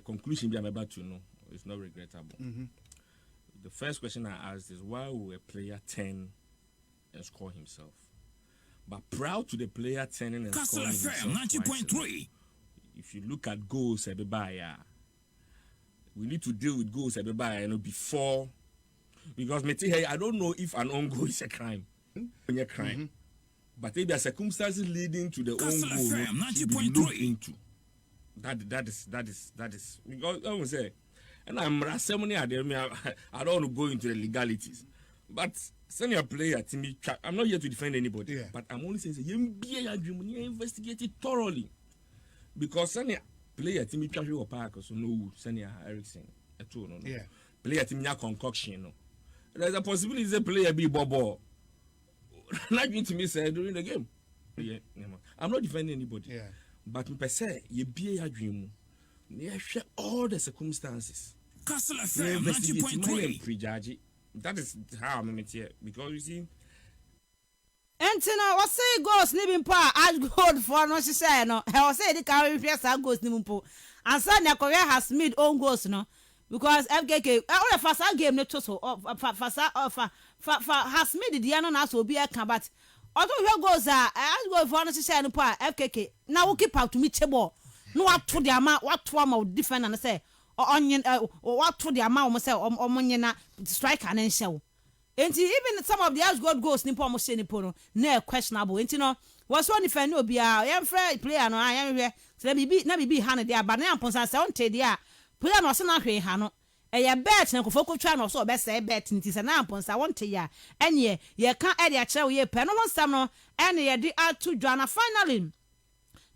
conclusion be I'm about to know it's not regrettable. The first question I asked is why will a player turn and score himself? But proud to the player turning and Castle scoring FM himself. 90.3. If you look at goals, everybody, we need to deal with goals, everybody, before because I don't know if an own goal is a crime. When you're crying, but if there are circumstances leading to the own goal, should be looked into. That is because I will say, and I'm ceremony. I don't want to go into the legalities, but senior player to me, I'm not here to defend anybody, but I'm only saying you investigate it thoroughly because senior player to me, or Park, so no senior Ericsson at all. No. Player to me, concoction. No, there's a possibility the player be bobo. Not going to me say during the game. I'm not defending anybody. But per se, you be a dream. You share all the circumstances. Castle FM 90.3. That is how I'm here because you see. Antino, what say goes living pa as gold for no she say no. I was say the carry face as goes living po. And Sanya Korea has made own goals no. Because FKK all the first game no to so has made the ano na so be a can but although here goes as go for no say no pa FKK now we keep out to me chebo no what to the amount what to am defend and say onion what to the amount say omonye na striker and show enti even some of the as god goals ni po mo say ni po no na questionable enti no was one defend no bia yam free player no yam hwe say bibi ha no dia ba na amponsa say on te dia player no se na hwe ha no eye bet na kofo kotwa no so be say bet nti se na amponsa won te ya enye ye ka e dia kire ye pe no nsam no ene ye di atu dwana finally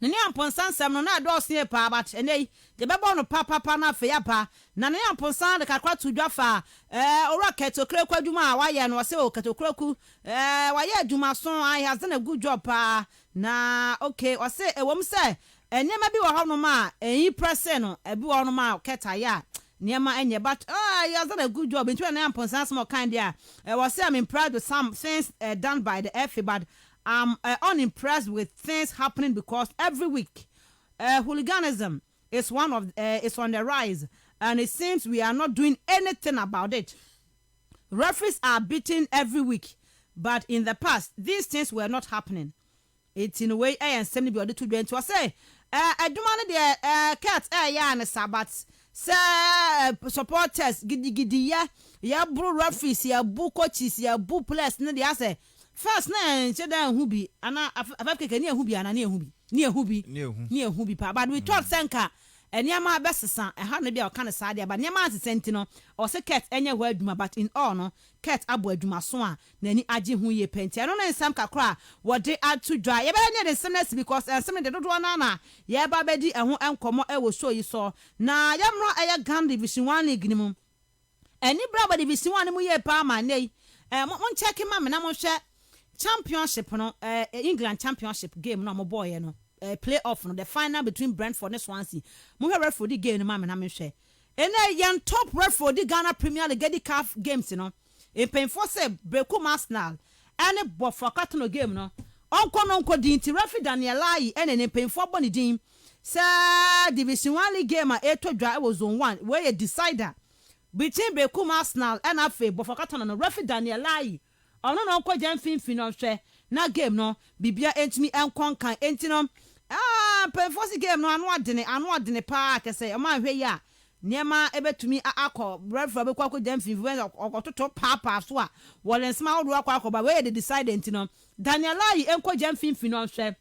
na ne amponsa nsam no na do se pa but ene de bebo no papa na fe ya pa na ne amponsa de kakra tu dwa fa ora keto kreku adwuma a wa ye no se o keto kreku wa ye adwuma so I has done a good job pa na okay o se e wom se enyema bi wo ho no ma eyi press no e bi wo no ma keta ya Niema enye but he has done a good job. Into an amponsa small kind there. I was say I'm impressed with some things done by the FA, but I'm unimpressed with things happening because every week hooliganism is is on the rise, and it seems we are not doing anything about it. Referees are beaten every week, but in the past these things were not happening. It's in a way and semi be to do to say I do man the cat and sabat say supporters gidi ya bro referees ya bu coaches ya bu players na dey say first na che dan hu bi ana afafke ni hu bi ana ni hu bi pa but we talk senka eniama abesesa ha no bia o kan sa dia ba niama asesenti no o se ket enye ho aduma but in all no ket abo aduma so a nani age hu ye penti no na nsam kakra wo de atu dwa ye be ne the semness because semne de dodo na ye ba bedi eho enkomo e wo so yi so na yamro eye Gan Division 1 league ni mu eni bra Division 1 mu ye pa ma nei mon check ma me na mo hwe championship no England championship game no mo boy no playoff no the final between Brentford and Swansea. Muhe referee game no ma na me hwe. Ene yan top referee Ghana Premier League the CAF games no. E penfo say Breku Arsenal ene bofo katono game no. Onko din ti referee Daniel Ayi ene ne penfo boni din. Sa Division 1 league game a eto dwa e was zone 1 where a decider between Breku Arsenal and afa bofo katono no referee Daniel Ayi. Ono no onko jam finfin no hwe na game no bibia entimi enkonkan entino perforce game no anu adene pa kese o ma hwe ya niema ebetumi akọ referee be kwakọ dem finfin okototo papa so a wolen sma odo akọ ba we dey decide entino Daniel Ayi enko jam finfin no hwe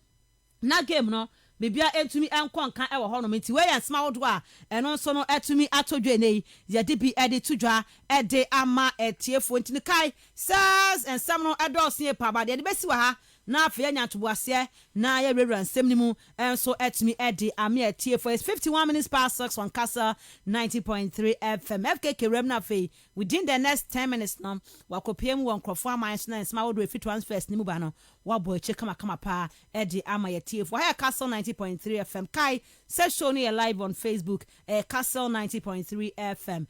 na game no bibia entumi enkonkan e wo ho no menti we yan sma odo a eno so no etumi atodwe nei ye de bi ede tudwa ede ama etiefo ntini kai sars and some no adosie pa ba de besi wa ha na afia nya toboase na ye rewura nsem ni mu enso etumi ede ame etiefo is 51 minutes past 6 on Kasa 90.3 FM FKK remna fe within the next 10 minutes now wakopiem won krofo amanso na sma odo efi transfers ni mu ba no wa boy che kama pa ede ama etiefo ha Kasa 90.3 FM kai se show ni live on Facebook Kasa 90.3 FM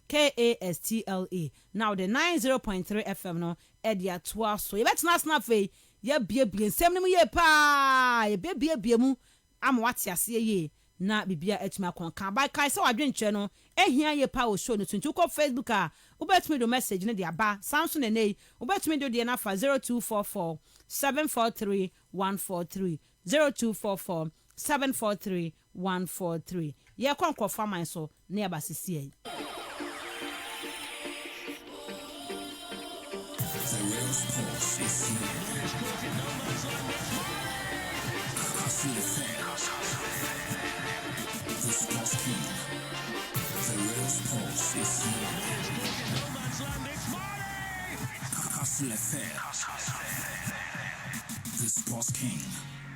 KASTLE now the 90.3 FM no edia toa so ye betina snap fe ye bie nsem nim ye pa ye bie mu am wate ase ye na bibia etima konka ba kai se wadwenche no ehia ye pa o show no tuntu ko Facebook a ubetimi do message ne dia ba Samsung nei ubetimi do dia na fa 0244 743 143 0244 743 143 ye konkro faman so na ba sisi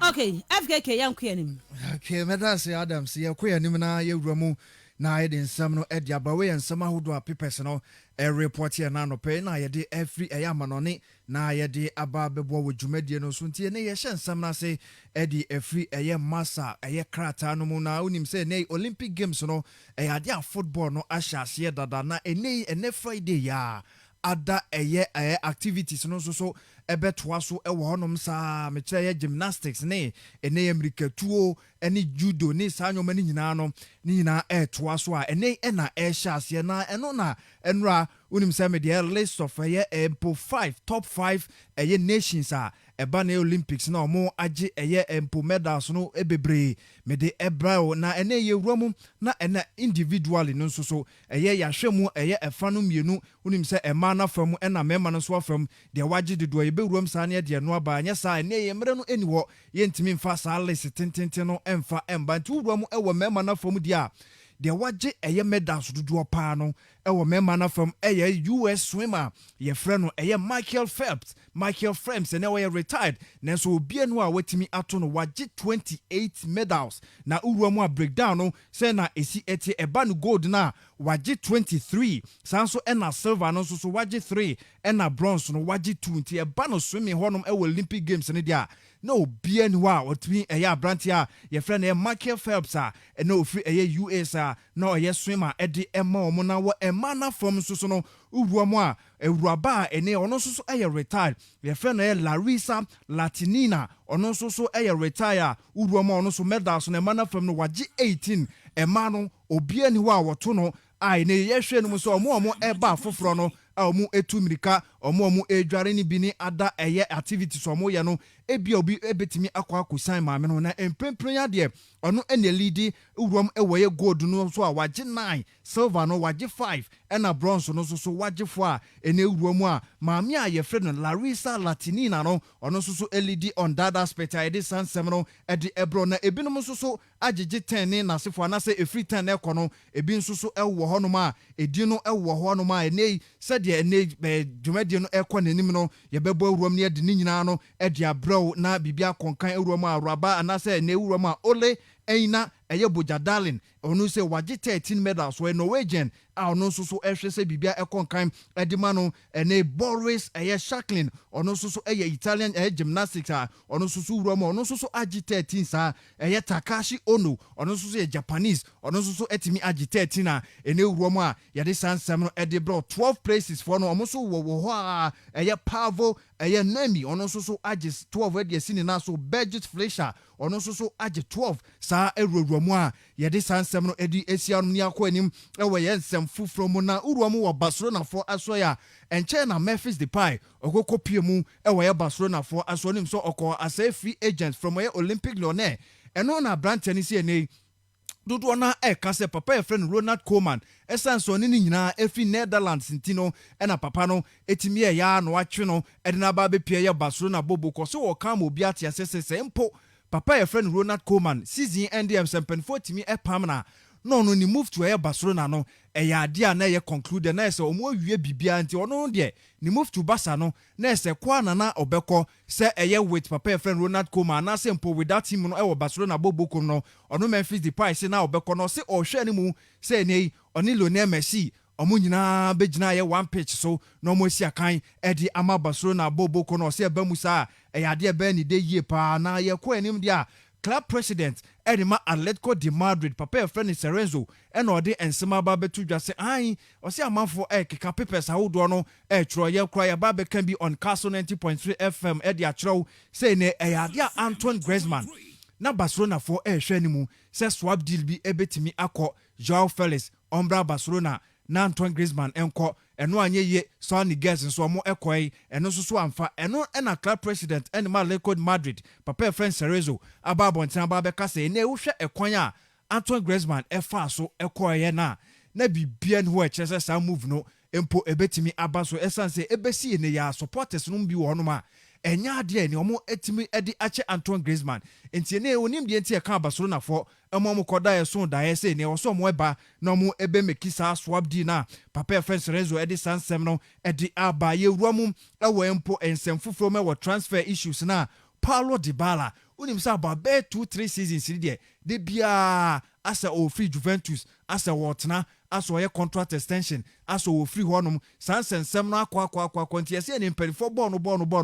Okay, FKK yankuanim. Okay, medase Adams yakuanim na yewuramu na yede nsam no ede abawe nsam ahodo a papers no report here na no pe na yede every eyamanone na yede aba bebo wo dwumadie no so ntie ne ye hye nsam na se ede every massa krata no mu na unim se ne Olympic Games no ade a football no ahyase dada na ene Friday ya ada activities no so ebetoa so ewo honom sa me kire gymnastics ne ene amerikatuo ene judo ne sa nyoma ni nyina no ni nyina etoa so a ene na hyase na eno na enra unim se me the list of empo 5 top 5 nations a eba na Olympics na omo age empo medals no ebebre me de ebrao na ene yewuramu na ena individually no so yahwemu efa no mienu unim se ema na fam ena mema no so afam de waje de do bewuram sa na de no aba anya sa ene yemre no eniwo yentimi mfa sa list tententen no emfa emba nti wuram ewo mema na fam dia de waje medals dodo pa no ewo mema na fam US swimmer ye frɛ no Michael Phelps and now retired nanso obi anu a watimi ato no waje 28 medals na uruamu a breakdown no say na esi eti eba no gold na wagye 23 sanso ɛna silver no so wagye 3 ɛna bronze no wagye 2 nti ɛba no swimming hɔnom ɛwɔ Olympic Games no dia na obia ni wa otumi ɛyɛ abrante a yɛfrɛ no Michael Phelps a ɛna ofiri ɛyɛ US a na ɔyɛ swimmer ɛde ɛma ɔmo na wɔ ɛma na fam so no uwura mu a ewuraba a ɛne ɔno nso so ɛyɛ retired yɛfrɛ no ɛyɛ Larissa Latinina ɔno nso so ɛyɛ retire a uwura mu a ɔno so medals no ɛma na fam no wagye 18 ɛma no obia ni wa wɔto no a ɛne yɛhwɛ no mu so ɔmo ɛba foforɔ no a ɔmo etu mirika ɔmo edware ni bi ni ada ɛyɛ activities ɔmo yɛ no ebi obi ebetimi akɔ akɔsan maame no na emprempren adeɛ ɔno ɛna leadi uwuram ɛwɔ yɛ gold no so a wagye 9 silver no wagye 5 ɛna bronze no so wagye 4 a ɛna uwuram a maame a yɛfrɛ no Larissa Latinina no ɔno so leadi on that aspect a yɛde sansɛm no ɛde ɛbro na ebinom so agyegye 10 ne nasefo anase efiri 10 na ɛkɔ no ebi nso so ɛwɔ hɔnom a edi no ɛwɔ hɔnom a ɛne sɛdeɛ ɛne dwumadie no ɛkɔ n'anim no yɛbɛbɔ uwuram ne yɛde ne nyinaa no ɛde abrɛw na bibia konkan uwuram a Rubby anase ne uwuram a Ole Eina ɛyɛ Boja Darling ɔno sɛ wagye 13 medals wɔ Norwegian a ɔno nso so ɛhwɛ sɛ bibia ɛkonkan ɛde ma no ɛne Boris ɛyɛ Shaklin ɔno nso so ɛyɛ Italian ɛyɛ gymnastics a ɔno nso so uwuram ɔno nso so agye 13 saa ɛyɛ Takashi Ono ɔno nso so yɛ Japanese ɔno nso so ɛtimi agye 13 a ɛne uwuram a yɛde sansɛm no ɛde bro 12 places for no ɔmo so wɔ hɔ a ɛyɛ Pavo ɛyɛ Nemi ɔno nso so agye 12 ɛde asi ne na so Birgit Fleischer ɔno nso so agye 12 saa ɛwurawura mu a yɛde sansɛm no ɛde asia no ne akɔ anim ɛwɔ yɛ nsɛm foforɔ mu na uwura mu wɔ Barcelona for asoɛ a ɛnkyɛn na Memphis Depay ɔkɔkɔ pie mu ɛwɔ yɛ Barcelona for asoɛ nim so ɔkɔ asɛ free agent from yɛ Olympic Lyonnais ɛno na abrante ne sie ne dodoɔ na ɛka sɛ papa yɛ frɛ no Ronald Koeman ɛsan so ne nyinaa efi Netherlands nti no ɛna papa no etimi yɛ ya no atwe no ɛde na ba bepie yɛ Barcelona bobo kɔ so wɔ kan mo bi ate asɛsɛ mpo papa yɛ frɛ no Ronald Koeman season NDM sɛmpanfo timi ɛpam na no ni move to ɛyɛ Barcelona no ɛyɛ ade a na ɛyɛ concluded na ɛsɛ ɔmo awie bibia nti ɔno deɛ ni move to Barca no na ɛsɛ kwa na ɔbɛkɔ sɛ ɛyɛ with papa yɛ frɛ no Ronald Koeman na sɛ mpo with that team no ɛwɔ Barcelona bobo no ɔno Memphis Depay sɛ na ɔbɛkɔ no sɛ ɔhwɛ ne mu sɛ ne ɔne Lionel Messi ɔmo nyinaa bɛgyina yɛ one pitch so na ɔmo asi akan ɛde ama Barcelona bobo no ɔsɛ ɛba mu saa ɛyɛ adeɛ bɛn ne de yie paa na yɛkɔ anim deɛ club president Edima Atletico de Madrid papa yɛ frɛ no Cerezo ɛna ɔde nsɛm aba bɛto dwa sɛ ai ɔsɛ amanfo keka papers ahodoɔ no ɛtwerɛ yɛ kora yɛba bɛka bi on Castle 90.3 FM ɛde akyerɛw sɛ ne ɛyɛ adeɛ a Antoine Griezmann na Barcelona for ɛhwɛ ne mu sɛ swap deal bi ɛbɛtumi akɔ Joao Felix ɔmbra Barcelona na Antoine Griezmann enko eno anye ye Sonny Guess nso omo ekoi eno so amfa eno na club president and Atletico Madrid papa friend Cerezo aba bonten aba be kase na ehwe ekwan a Antoine Griezmann efa so ekoi na bibia ne ho ekyese sa move no empo ebetimi aba so esanse ebesi ne ya supporters no bi wo no ma enya ade ne omo etimi edi ache Antoine Griezmann enti ne onim de enti e ka Barcelona for emo koda ye so da ye se ne oso mo eba na omo ebe mekisa swap di na papa friend Renzo edi sansem no edi aba ye wuramu ewo empo ensem fufuro me wo transfer issues na Paulo Dybala unim sa ba be 2-3 seasons de bia asa o free Juventus asa wotna asa o ye contract extension asa o free honum sansensem no akwa kontiase ne mperifo ball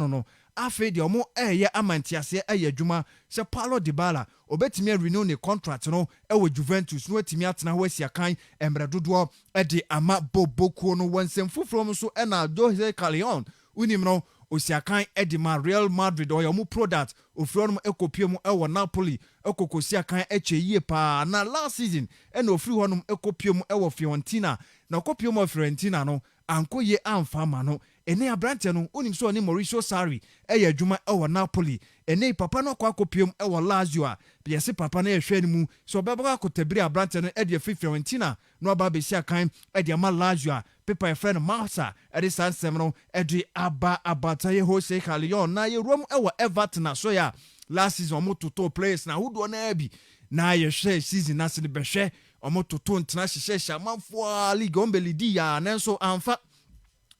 no afi de omo eye amantiase eye adwuma se Paulo Dybala obetimi renew ne contract no ewo Juventus no atimi atena ho asiakan emre dodo e de ama bobokuo no wansem fufuro so e na Jose Callejon unim no osiakan edima Real Madrid o yamu product ofuro no ekopie mu ewo Napoli ekokosiakan eche yie pa na last season e na ofiri honum ekopie mu ewo Fiorentina na okopie mu Fiorentina no ankoye amfa ma no ene abrante no onim so ni Mauricio Sarri eye adwuma ewo Napoli ene papa no kwa kopiem ewo Lazio a biese papa na ehwe ni mu so beba akotabiri abrante no e de Fiorentina no aba besia kan e de ama Lazio a pepa e friend Mensah e de sansem no e de abata ye Jose Callejon na ye rom ewo Everton so ya last season mo toto players na hudo na abi na ye hwe season na se de behwe omo toto ntena hyehyɛ amanfo league ombelidi ya nanso amfa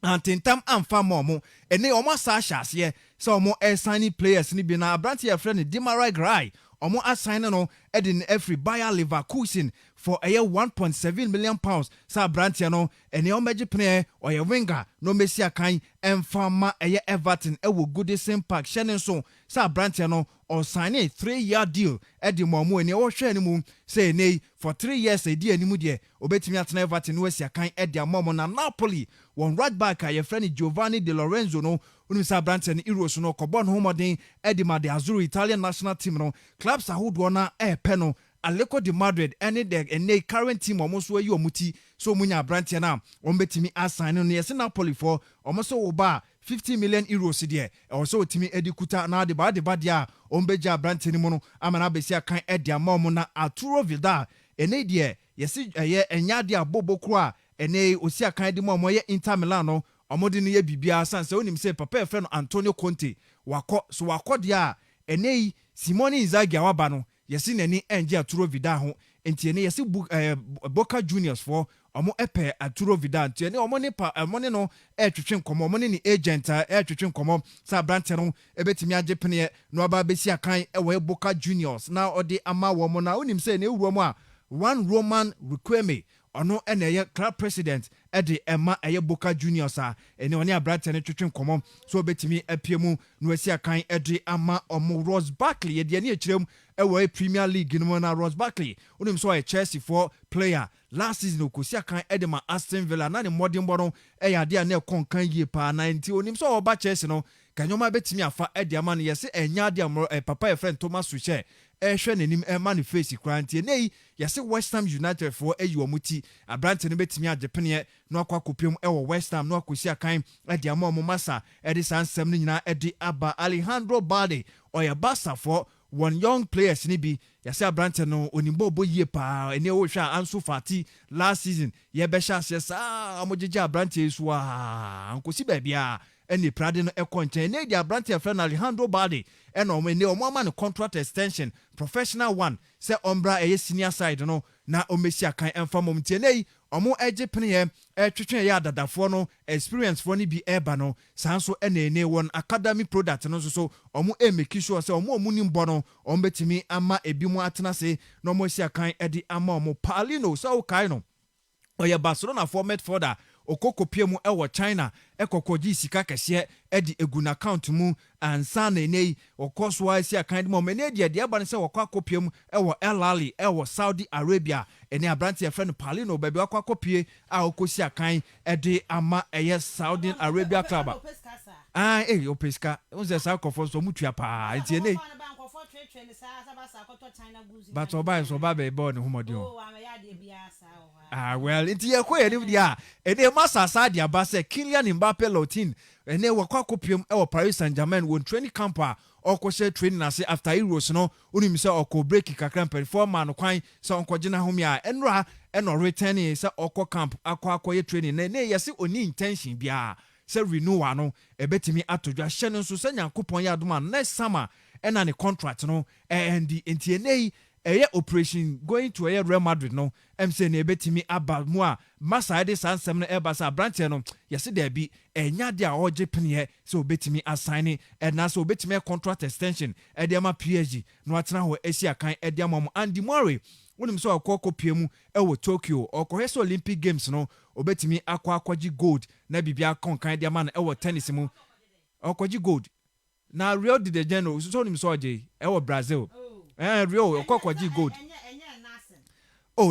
antentam amfa momo ene omo asa hyase so omo signing players ni bi na abrante ya friend Demarai Gray omo assign no ɛde every Bayer Leverkusen for a 1.7 million pounds. Sa Brantia no ene omeji pene oye winger no Mensah kan emfama eye Everton ewo Goodison Park Shannon so sa Brantia no or sign a 3-year deal edi momu ene o hwe mu say nei for 3 years edi animu de obetimi atena Everton no Mensah kan edi amomo na Napoli one right back aye friend Giovanni De Lorenzo no unimisa Brantia ni Euros no kobon homoden edi ma de Azzurro Italian national team no clubs ahodo na peno Atletico de Madrid any the current team almost where you muti so munya Brantia na betimi assign no yes Napoli for almost oba 50 million euros there also timi edikuta na de ba dia ombeja Brantia ni mono amana besia kan edia mom na Arturo Vidal ene de yes eye enya de abobokro a ene osia kan de mom ye Inter Milan no omode no ye bibia sanse onim say papa e friend Antonio Conte wako dia ene Simone Inzaghi awaba no yesi nani enje Arturo Vidal ho enti ene yesi Boca Juniors for omo epe Arturo Vidal enti ene omo ne pa omo no twetwe nkomo omo ne ni agent twetwe nkomo sa Brantia no ebetimi age pene no aba besi akan ewe Boca Juniors na ode ama wo mo na onim se ne ewuro mo a one Roman Riquelme ono ene ye club president ede ema eye Boca Juniors a ene oni Brantia ne twetwe nkomo so obetimi apiemu no asi akan ede ama omo Ross Barkley ye de ne ekirem ewe Premier League no na Ross Barkley onim so a Chelsea for player last season okosi akan ede ma Aston Villa na ne modern bono eya de na konkan yie pa na nti onim so oba Chelsea no kanyoma betimi afa ede ama no yese enya de papa e friend Thomas Tuchel ehwe nanim ema ne face krantie nei yese West Ham United for eyi omuti Brantia no betimi agepene no akwakopium ewo West Ham no akosi akan ede ama omasa ede sansem no nyina ede aba Alejandro Balde oya Barca for one young players ni bi yase Brantia no onimbo bo yie pa ene wo hwa Ansu Fati last season ye be sha sa amogege Brantia su a ankosi ba bia ene prade no ekonchen ne dia Brantia friend Alejandro Balde eno mo ne omo ama no contract extension professional one se ombra eye senior side no na omesi akan enfamom tienei omo eje pene twetwe ya dadafo no experience for ni bi eba no sanso ene won academy product no so omo make sure se omo ni mbo no omo betimi ama ebi mu atena se no omo si akan edi ama omo Palino so kai no oye Barcelona format forder okokopie mu ewo China ekokoji sika kese edi eguna account mu ansa na nei okoso asi akan mo menedi de aba ne se wakokopie mu ewo El Ahly ewo Saudi Arabia ene Brantia friend Palino baby wakokopie a okosi akan edi ama eye Saudi Arabia club opeska unze sa kofo so mutua pa enti ene but oba so ba be born humodi well enti ye ko ye dia ene masasa dia ba se Kylian Mbappe Lotin ene wakwakopium ewo Paris Saint-Germain won training camp a okose training ase after Euros no unim se okọ break kakran perform no kwan se onkogena homi a enra eno returning se okọ camp akọ ye training ne yesi oni intention bia se renewal no ebetimi atodwa hye no so se nyankopon ya adoma next summer ena ne contract no and enti enei eye operation going to Real Madrid no MC na ebetimi aba mu a masa de sansem no eba sa Brantia no yesi da bi enya de a oje pene so obetimi assign and na so obetimi contract extension e de ama PSG no atena ho esi akan e de ama Andy Murray wonim so akokopie mu e wo Tokyo okoheso Olympic Games no obetimi akwaji gold na bibia konkan de ama no e wo tennis mu okoji gold na Rio de Janeiro so nim so oje e wo Brazil Rio okokwaji gold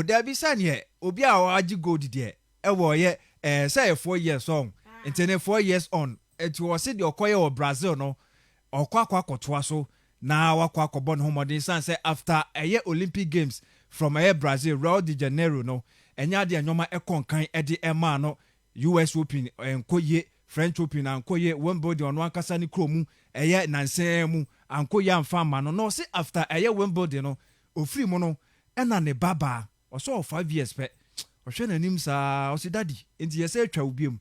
there be san here obi a waji gold there ewo ye say 4 years on intene 4 years on it was the okoye o Brazil no okwakotoa so na wakwakobo no modern san say after Olympic Games from Brazil Rio de Janeiro no enya de anyoma ekonkan ede ema no US Open enkoye French Open ankoye Wimbledon ono ankasa ni kromu nansen mu ankoye amfa no no say after Wimbledon no ofiri mu no ena ne baba oso 5 years pe ohwe nanim sa o si daddy enti yese atwa obiem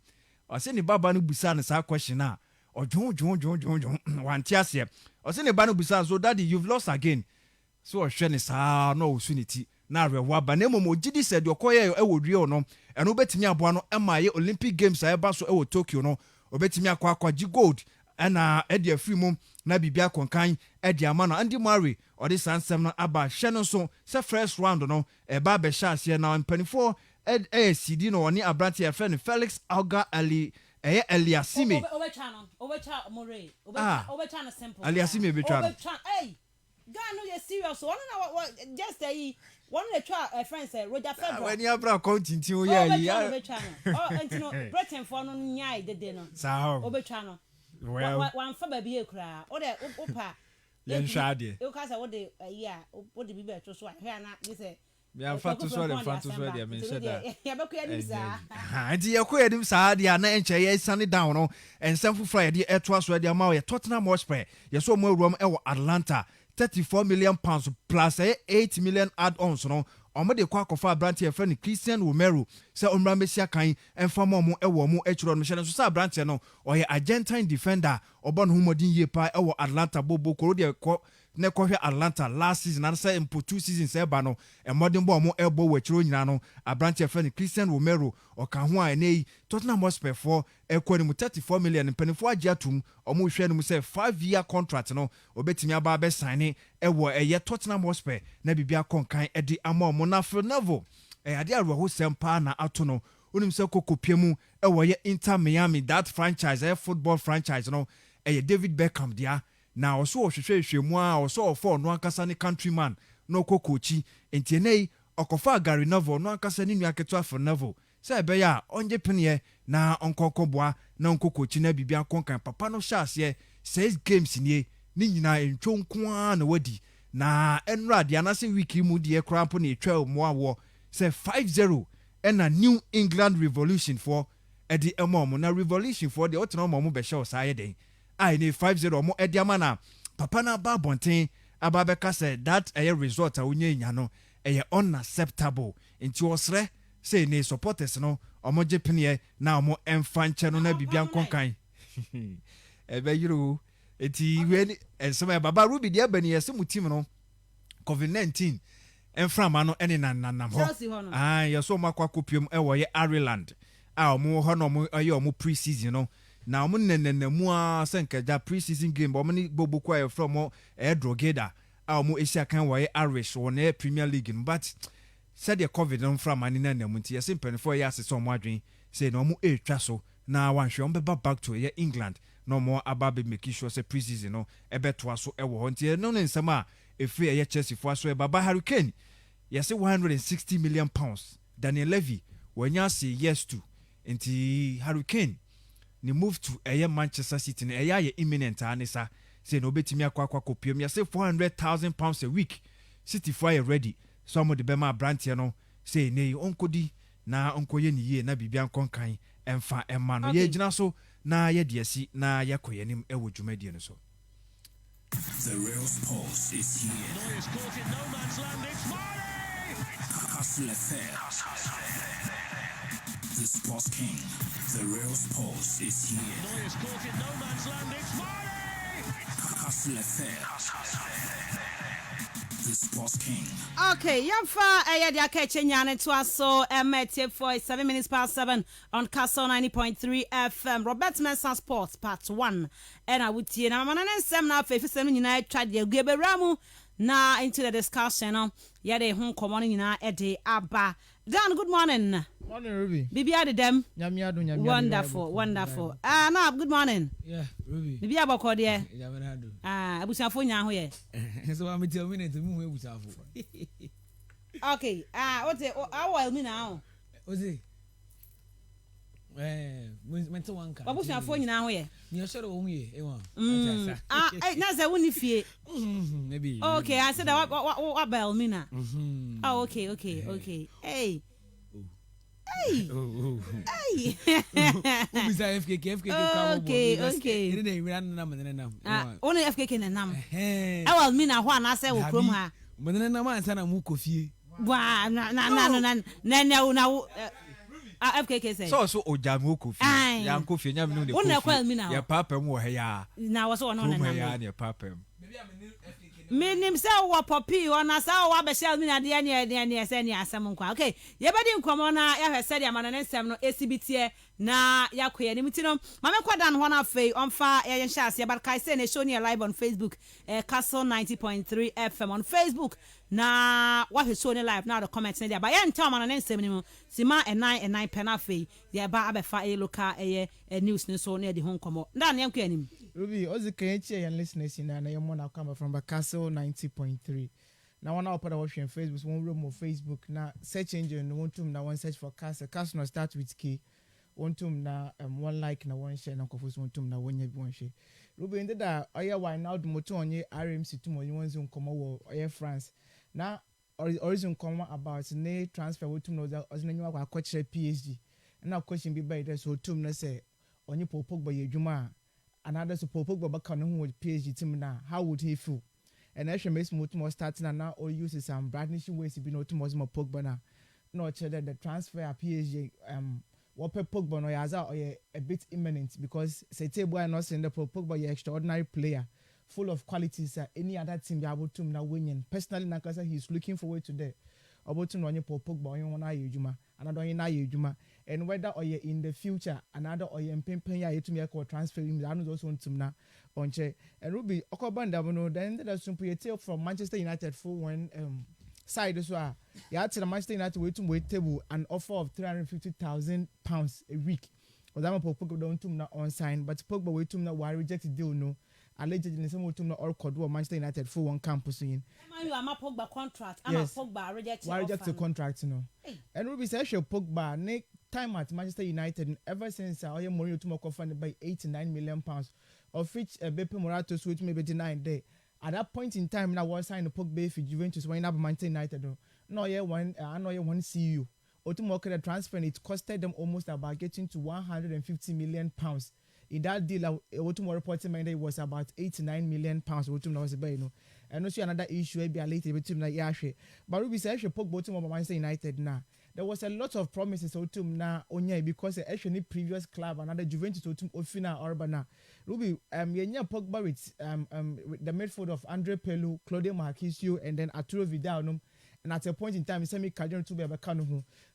o se ne baba no busa ne sa question na ojon wanti ase o se ne baba no busa so daddy you've lost again so ohwe ne sa no osuniti na rewa ba na momo gidi said okoye ewodue no eno betimi aboa no emaye Olympic Games eba so ewo Tokyo no obetimi akwa gold ana ede afiri mu na bibia konkan edi ama no Andy Murray or this ansem no aba hye no so se first round no eba be sha ase na mpanifo CD no oni abrante e friend Felix Auger Ali Eliasime Obecha More Obecha na simple Eliasime betwa hey guy no you serious one na just one of the friends Roger Federer when you bra continue o ya oh entino Britain for no nyai de no sa Obecha no well one fa ba bi e kura o de opa yen sha de you ka say what the what the bibe to so here na you say ya fa to so de me say that ya be kuya nim sa anti ya kuya dim sa de na enche ya sane down no ensem fufra ya de eto aso de ma ya Tottenham Hotspur ya so mo awuram e wo Atlanta 34 million pounds plus 8 million add-ons no omo de kwa akofa branch e friend Christian Romero se omra mesia kan emfa mo e wo mo echiro no hye so sa branch no oye Argentine defender obo no humodin ye pa e wo Atlanta bobo koro de ko ne kohwe Atlanta last season and say impo 2 seasons e ba no e modern bo mo ebo wo echiro nyina no branch e friend Christian Romero o ka ho a nei Tottenham Hotspur for e ko ni mu 34 million penifo agiatum omo hwe ni mu say 5-year contract no obetimi aba be sign e wo ye Tottenham Hotspur na bibia konkan e di ama omo na for level ade aruho sempa na ato no onim se kokopia e wo ye Inter Miami that franchise football franchise no e David Beckham dia na oso hwehwehwehwemu a oso ofo no ankasa ne countryman no kokochi entienei okofa Gary Neville no ankasa ne nuaketo afo Neville se ebe ya onje pene na onkokoboa na onkokochi na bibia konkan papa no hyase 6 games nie ni nyina entwonko na wadi na enra de anase wiki mu de krampo na etwa mo awo se 5-0 na New England Revolution for edi emom na Revolution for de otno mo be show saye den ai ni 5-0 omo ediama na papa na ba bonten ababeka said that a result a unye nya no unacceptable nti osre say ni supporters no omo jepene na omo emfanche no na bibia nkonkan ebe yiro eti we ensema baba Rubby dia bani yese mu team no COVID-19 enframa no ene nanam ho yeso makwa kopium ewo ye Ireland a omo ho no omo aye omo pre-season no na omo nenenemu a senkaja pre-season game omo ni gbogbo e from Drogeda a omo Asia kan wo ye Irish wo na Premier League but said the COVID no frama ni nanam nti yese mpenfo ye asese omo adwen say na omo etwa so na wanhwe omo be back to ye England no more ababe make sure say pre-season no ebeto aso ewo ho nti no nsem a efi ye Chelsea fo aso e baba Hurricane yese 160 million pounds Daniel Levy wanya say yes to nti Hurricane ni move to Manchester City na ye imminent anisa say no betimi akwa kopium yese 400,000 pounds a week City for ready some of the bema brand no say nei onkodi na onkoye ni ye na bibia nkonkan emfa emma no ye gina so na ye diesi na ye koyenim ewo dwumadie no so. The real sports is here. Neuer's caught in no man's land. It's Mane! Castle Affair. The Sports King. The real sports is here. Neuer's caught in no man's land. It's Mane! Castle Affair. The Sports King. Okay, yamfa eyadi akeche nyane to aso emete for 7 minutes past 7 on Castle 90.3 FM. Robert Mensah Sports Part 1. And I would tie na manane nsem na afa 7 nyina twa de geberamu na into the discussion. Yade ho komo nyina ede aba. Dan, good morning. Morning, Rubby. Bibi ade dem. Nyamiado. Wonderful. Ah, good morning. Yeah, Rubby. Bibi abako de. Nyamiado. Abusuafo nya ho ye. So I'm tell me to move abusuafo. Okay. What our me now? Ozi. Mental one ka. Abusuafo nyina ho ye. Ni share wo ye, ewa. Na say woni fie. Maybe. Okay, I said what bell me na. Oh, okay. Hey. Hey. Hey. Who say FKK Okay. Ni dey ran nam. Only FKK na nam. Well me na ho na say wo krom ha. But na man say na mu kofie. Wa na FKK say. So ojamu kofi. Ya kofi nya me no de. Una kwa me na. Ya papa mu wo he ya. Na wo so no na. Ya papa. Minim say wo popi ona sa wo abehel mi na de ne say ne asem nkwa. Okay, ye bedi nkomo na ya hwese de amana ne nsem no esibitie na yakoye ni mutino. Mame kwada no na afei onfa ye nhase ye barkai say ne show ne live on Facebook. Castle 90.3 FM on Facebook. Na what he show ne live now the comments ne there. But ye ntam amana ne nsem ni mu. Sima e9 penafei ye ba abefa e local news ne so ne de ho nkomo. Nda ne nkwa anim. Rubby, also can you hear and listeners in and I'm on come from Castle 90.3. Now one put our watching Facebook, one room of Facebook. Now search engine one to now one search for Castle. Castle now start with K. One to now one like now one share now confuse one to now one share. Rubby in that I why now the motor on your RMC to one zone come over or France. Now origin come about ne transfer we to know that as you are coach PSG. And now question be by there so to na say on your Pogba ye juma. Another support Pogba can with PSG team now. How would he feel? And actually makes more starting and now all uses some brandishing ways to be no too much more Pogba now. No that the transfer at PSG what Pogba no yaza or a bit imminent because say table and not saying the Pogba ye extraordinary player full of qualities any other team be able to now winning. Personally Nakasa he's looking forward to that. About to know your Pogba on one eye juma another in eye juma. And whether or in the future another or in Pimpenya to me a transfer him, I know those one to na on che and Rubby Okobanda no then there's some tale from Manchester United for one side as well. Yeah, to the Manchester United wait table an offer of £350,000 a week. Or that Pogba don't to na on sign, but Pogba wait to na why rejected deal no. Allegedly some to na all called Manchester United for one campus in. You are my Pogba contract. I'm a Pogba rejected. Why reject the contract, you know? And Rubby says she Pogba Nick time at Manchester United and ever since Oye Mourinho to make funded by £89 million, of which Beppe Morato switch maybe 9 day. At that point in time, I was signed a Pogba for Juventus when up Manchester United. No, yeah, I know you want CU. Otumoke the transfer and it costed them almost about getting to £150 million. In that deal, Otumo reporting it was about £89 million. Otumo was about, you know. And also another issue be a later between like Yashe. But Ruby says she Pogba to Manchester United now. There was a lot of promises Otum na onye because actually previous club another Juventus Otum Ofina Urbana. Ruby yenya Pogba with the midfield of Andre Pelu, Claudio Marquisio and then Arturo Vidal and at a point in time semi Cardinal to be a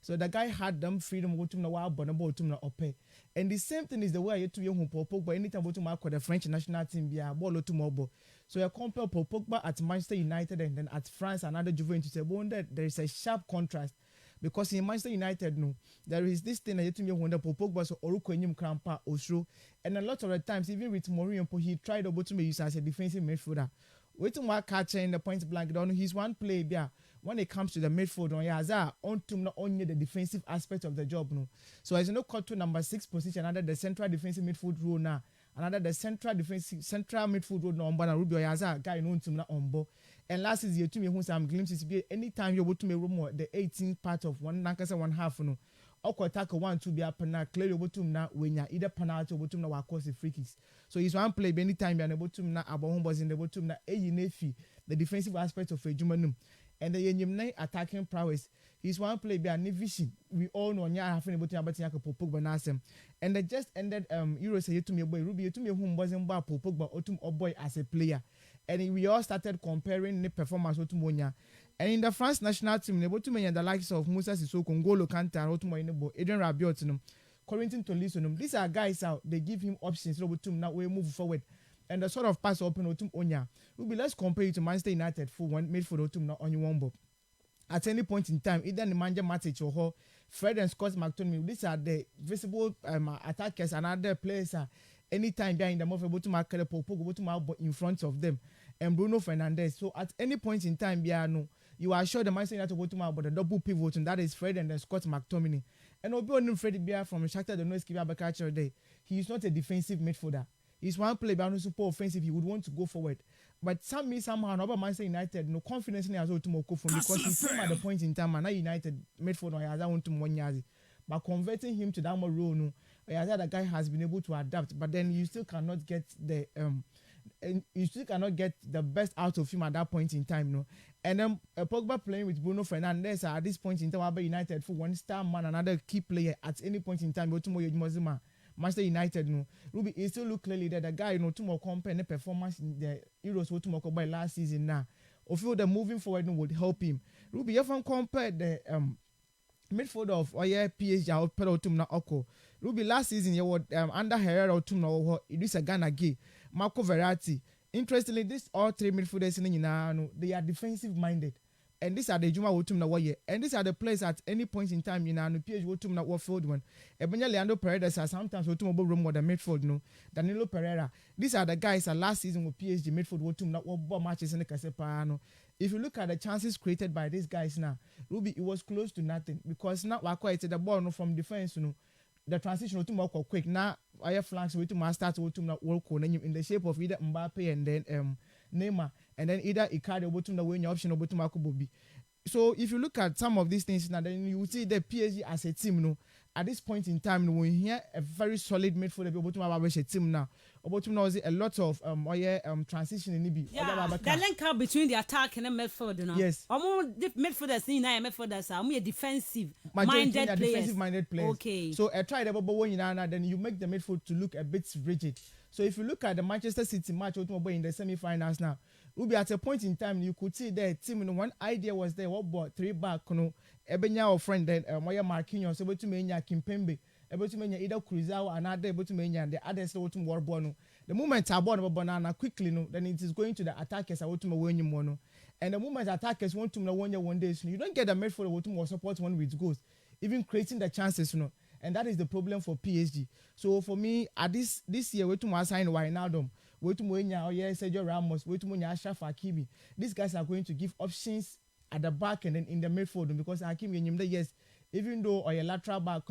so the guy had them freedom Otum na wa bonabo Otum na ope. And the same thing is the way you to young Pogba anytime Otum the French national team be a ball Otum. So you compare Pogba at Manchester United and then at France another Juventus there is a sharp contrast. Because in Manchester United, no, there is this thing that you think when the Pogba so Oruko Enyim Krampa Osro, and a lot of the times, even with Mourinho, he tried to use as a defensive midfielder. Waiting more catcher in the point blank, don't he's one play there. When it comes to the midfield, on Yaza, on to not only the defensive aspect of the job, no. So as you know, cut to number 6 position under the central defensive midfield role now, another the central midfield role no on Rubio Yaza guy known to not on board. And last is year to me who some glimpses be anytime you to me room the 18th part of one nankasa 1 half no. Oko tackle 1-2 be up na clear over to na when ya either penalty or to na wa cause the free kicks. So he's one play anytime you are able to na about was in the bottom na nefi the defensive aspect of a Jumanum. And the yenyim attacking prowess. He's one play be a vision. We all know nya half able to about Yaka Pogba Nasem. And they just ended Euro say to me boy Ruby to me whom wasn't about Pogba Otum or boy as a player. And we all started comparing the performance with Monya. And in the France national team, the likes of Moussa Sissoko, Ngolo Kante, Otumo Adrian Rabiot, Corentin Tolisso, these are guys out. They give him options. Now we move forward. And the sort of pass open Otum Onya. Let's compare it to Manchester United for one midfield Otum now on your one. At any point in time, either the manager Matic or Fred and Scott McTominay, these are the visible attackers and other players. Anytime they're in the move able to mark the Pogba in front of them. And Bruno Fernandes. So at any point in time, you are sure the Manchester United go to about the double pivot, and that is Fred and then Scott McTominay. And Obi Fred Bia from Shakhtar Donetsk Abakacher Day. He is not a defensive midfielder. He's one player, but super offensive. He would want to go forward. But somehow, Manchester United no confidence in as well to Moko because he came at the point in time and now United midfielder has want to Monyazi. But converting him to that more role, no, the guy has been able to adapt. But then you still cannot get the best out of him at that point in time, no. And then Pogba playing with Bruno Fernandes at this point in time, United for one star man, another key player at any point in time. Manchester United no Ruby it still look clearly that the guy too more compare the performance in the Euros what too more by last season now. Or feel that moving forward would help him. Ruby you often compare the midfield of PSG out pedal to na oko. Ruby last season you were under Herrera to no it is a Ghana gay. Marco Verratti. Interestingly, this all three midfielders in they are defensive minded. And these are the Juma Wotum na Waye. And these are the players at any point in time, PSG Wotum na Warfield one. Ebenya Leandro Pereira are sometimes Wotum room or the midfield, no. Danilo Pereira. These are the guys that last season with PSG midfield Wotum na Wabo matches in the Casepano. If you look at the chances created by these guys now, Ruby, it was close to nothing. Because now we're quite the ball from defense, the transition Wotum more quick. Now our flanks Wotum start Wotum na work in the shape of either Mbappe and then Neymar. And then either Icardi or bottom the way your option or bottom Akubobi. So if you look at some of these things now, then you will see the PSG as a team, at this point in time, we hear a very solid midfield for the bottom team now. Or bottom now a lot of transition in Ibi. Yeah, the link up between the attack and the midfield, Yes. Midfielders in midfielders are more defensive minded players. Defensive minded players. Okay. So I try the bubble then you make the midfield to look a bit rigid. So if you look at the Manchester City match in the semi-finals now, Ruby at a point in time you could see the team. One idea was there. What bought 3 back? Ebenya or friend then Moya Marquinhos able to mania Kimpembe able to mania either Cruzao and other able to mania and the others able to Warbono. The moment I bought a banana quickly, then it is going to the attackers. I want to win you mono. And the moment attackers want to know one day, so you don't get the midfield to support one with goals, even creating the chances, And that is the problem for PSG. So for me, at this year, we to sign Wijnaldum. Wait to Sergio Ramos, wait to Ashraf Hakimi. These guys are going to give options at the back and then in the midfield because Hakimi, yes, even though or a lateral back,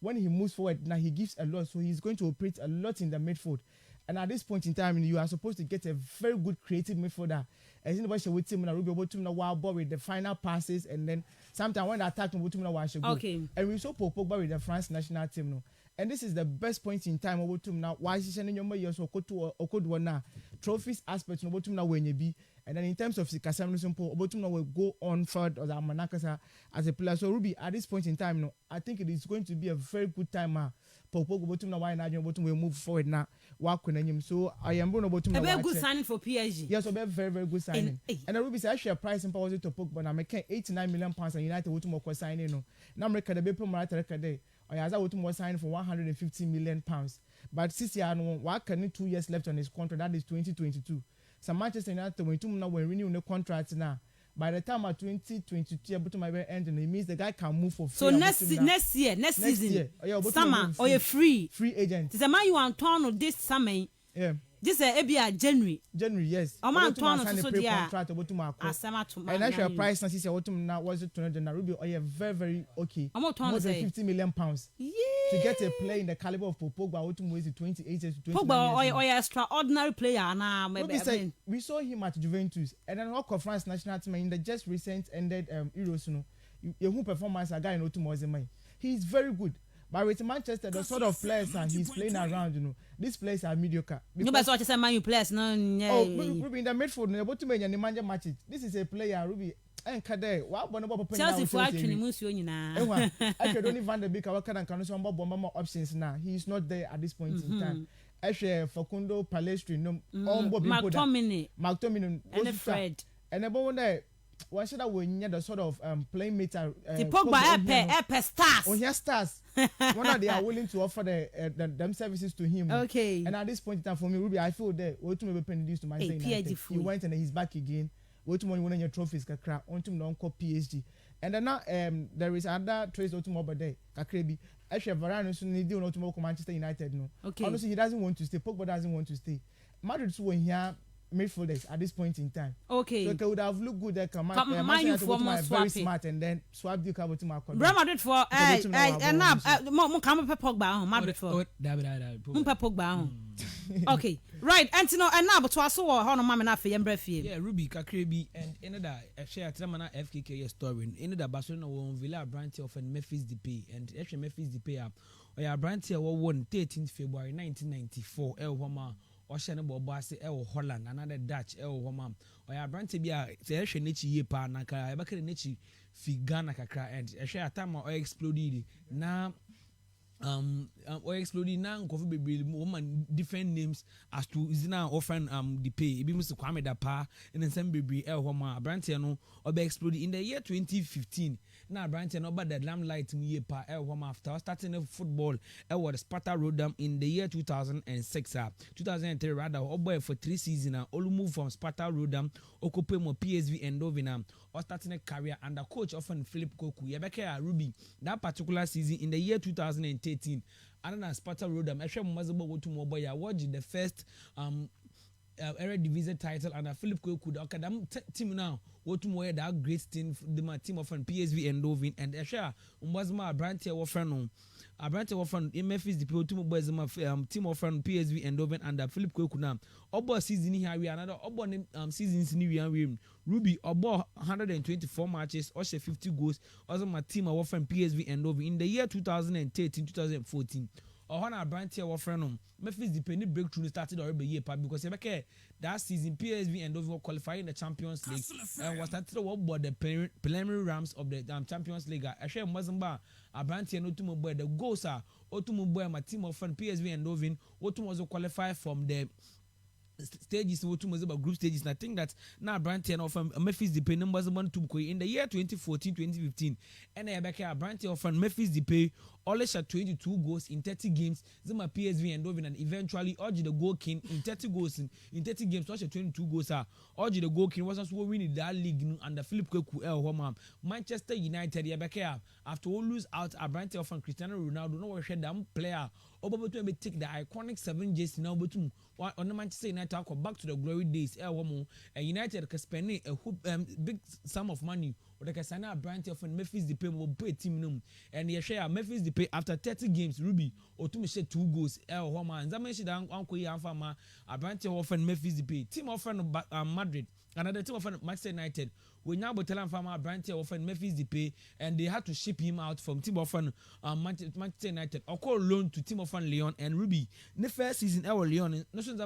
when he moves forward, now he gives a lot, so he's going to operate a lot in the midfield. And at this point in time, you are supposed to get a very good creative midfielder. As in the way with him, Ruby able to wild ball with the final passes, and then sometimes when the attack okay. And we saw Pogba with the France national team. And this is the best point in time over to now. Why is she your years or could one trophies aspect over to now when you be, and then in terms of Sikasam simple over to now will go on forward or the Manakasa as a player. So Ruby, at this point in time, I think it is going to be a very good time. Popo bottom now why not will move forward now. Work with him. So I am going to bottom. A very good signing for PSG. Yes, a very very good signing. And Ruby says actually a price in power to Pogba, but I'm making £89 million and United would more signing. Now America the Bepo Marata record. Oyaza Wotum was signed for £150 million. But since you are 2 years left on his contract, that is 2022. So Manchester United when now we're renewing the contract now. By the time at 2022, able to my end, it means the guy can move for free. So next season, summer or a free agent. It's a man you want to this summer. Yeah. This is January. January, yes. I'm going to sign a pre-contract about to Marco. And actually, price now since now was it 200 Ruby? Oh yeah, very very okay. I'm more than £50 million. Yeah. To get a player in the caliber of Pogba, what was it 28 to 29 Pogba or extraordinary player now. We saw him at Juventus, and then Rock of France national team in the just recent ended Euros. Who performance a guy in Otumozemai. He is very good. But with Manchester, the sort of players he's playing around, these players are mediocre. Nobody saw just Man U players, no. Ruby in the midfield, able to make any manager matches. This is a player, Ruby. And Kade, what Chelsea for actually Musio now. Actually, only Van der Beek, our can some more options now. He is not there at this point in time. Actually, Facundo Palestri, McTominay, and Fred. And about that. Why should I win the sort of playing meter? The Pogba stars. Oh, yes, stars. One of they are willing to offer them services to him. Okay. And at this point in time, for me, Ruby, I feel that we to maybe penny to Manchester United. He went and he's back again. We to winning your trophies, kakra. On to non call PSG. And then now there is another trace to over there. Kakrebi. Actually, Varane soon need to go to Manchester United. No. Okay. Honestly, he doesn't want to stay. Pogba doesn't want to stay. Madrid so here. Midfielders at this point in time. Okay. So it would have looked good that Man U for more very smart and then swap the cover to my corner. Real Madrid for and now mo come Pogba Madrid for. Pogba. Okay. Right. Antino and now but so how no mama na fe yembre fie. Yeah, Ruby Kakrebi and another share Tramana FKK story. Another Barcelona won Villa branch of Memphis Depay and actually Memphis Depay up. Or ya branch won 13th February 1994 El Homa. Ocean Bobasi Holland, another Dutch Homa. Or ya branch be a session nichi ye pa naka abaka nichi figana kakra and a share time or exploded. Now or exploding now coffee baby woman different names as to is now often the pay ebi musu kwame da pa in some baby homa brantia no or be exploding in the year 2015 now brantia no but the lamplight mu ye pa homa after starting football was Sparta Rotterdam in the year 2006 2003 rather boy for 3 seasons all move from Sparta Rotterdam occupy mo PSV Eindhoven or starting a career under coach often Philip Koku Yebeke Rubby that particular season in the year 2013 and Sparta Rotterdam actually mazabo go to mobile award the first Eredivisie title and Philip Koku okay team now what to more that great team the team of PSV Eindhoven and actually mazama brantia wo friend Abrante Wofan in Memphis the people two boys team of PSV Eindhoven and Philip Koku now obo season here we another obo seasons new year Rubby obo 124 matches or 50 goals also my team of PSV Eindhoven in the year 2013-2014 Ohana Abrante Wofan Memphis the penny breakthrough started already year because that season PSV Eindhoven qualifying in the Champions League and was started about the preliminary rounds of the Champions League. I share Mazamba Abrante no to boy the goals are Otumu boy my team of PSV Eindhoven Otumu also qualify from the stages about group stages and I think that now Branty and from Memphis Depay numbers 1 to in the year 2014-2015 and I back here Branty of Memphis Depay always shot 22 goals in 30 games Zima PSV Eindhoven and eventually Orgy the goal king in 30 goals in 30 games also 22 goals Orgy the goal king was also winning that league under Philip Koku Homa Manchester United yeah back here after all lose out Branty of Cristiano Ronaldo no we share them player Obo to be take the iconic 7 J's now but on the Manchester United back to the glory days and United can spend a big sum of money or they can sign a branch of Memphis Depay will pay team num and you share Memphis Depay after 30 games Rubby or to me 2 goals Homa and that mentioned uncle Yanfama a branch of Memphis Depay team of Madrid another team of Manchester United we now but tell him from branch of Memphis Depay and they had to ship him out from team of Manchester United or call loan to team of Lyon and Rubby the first season Lyon no soon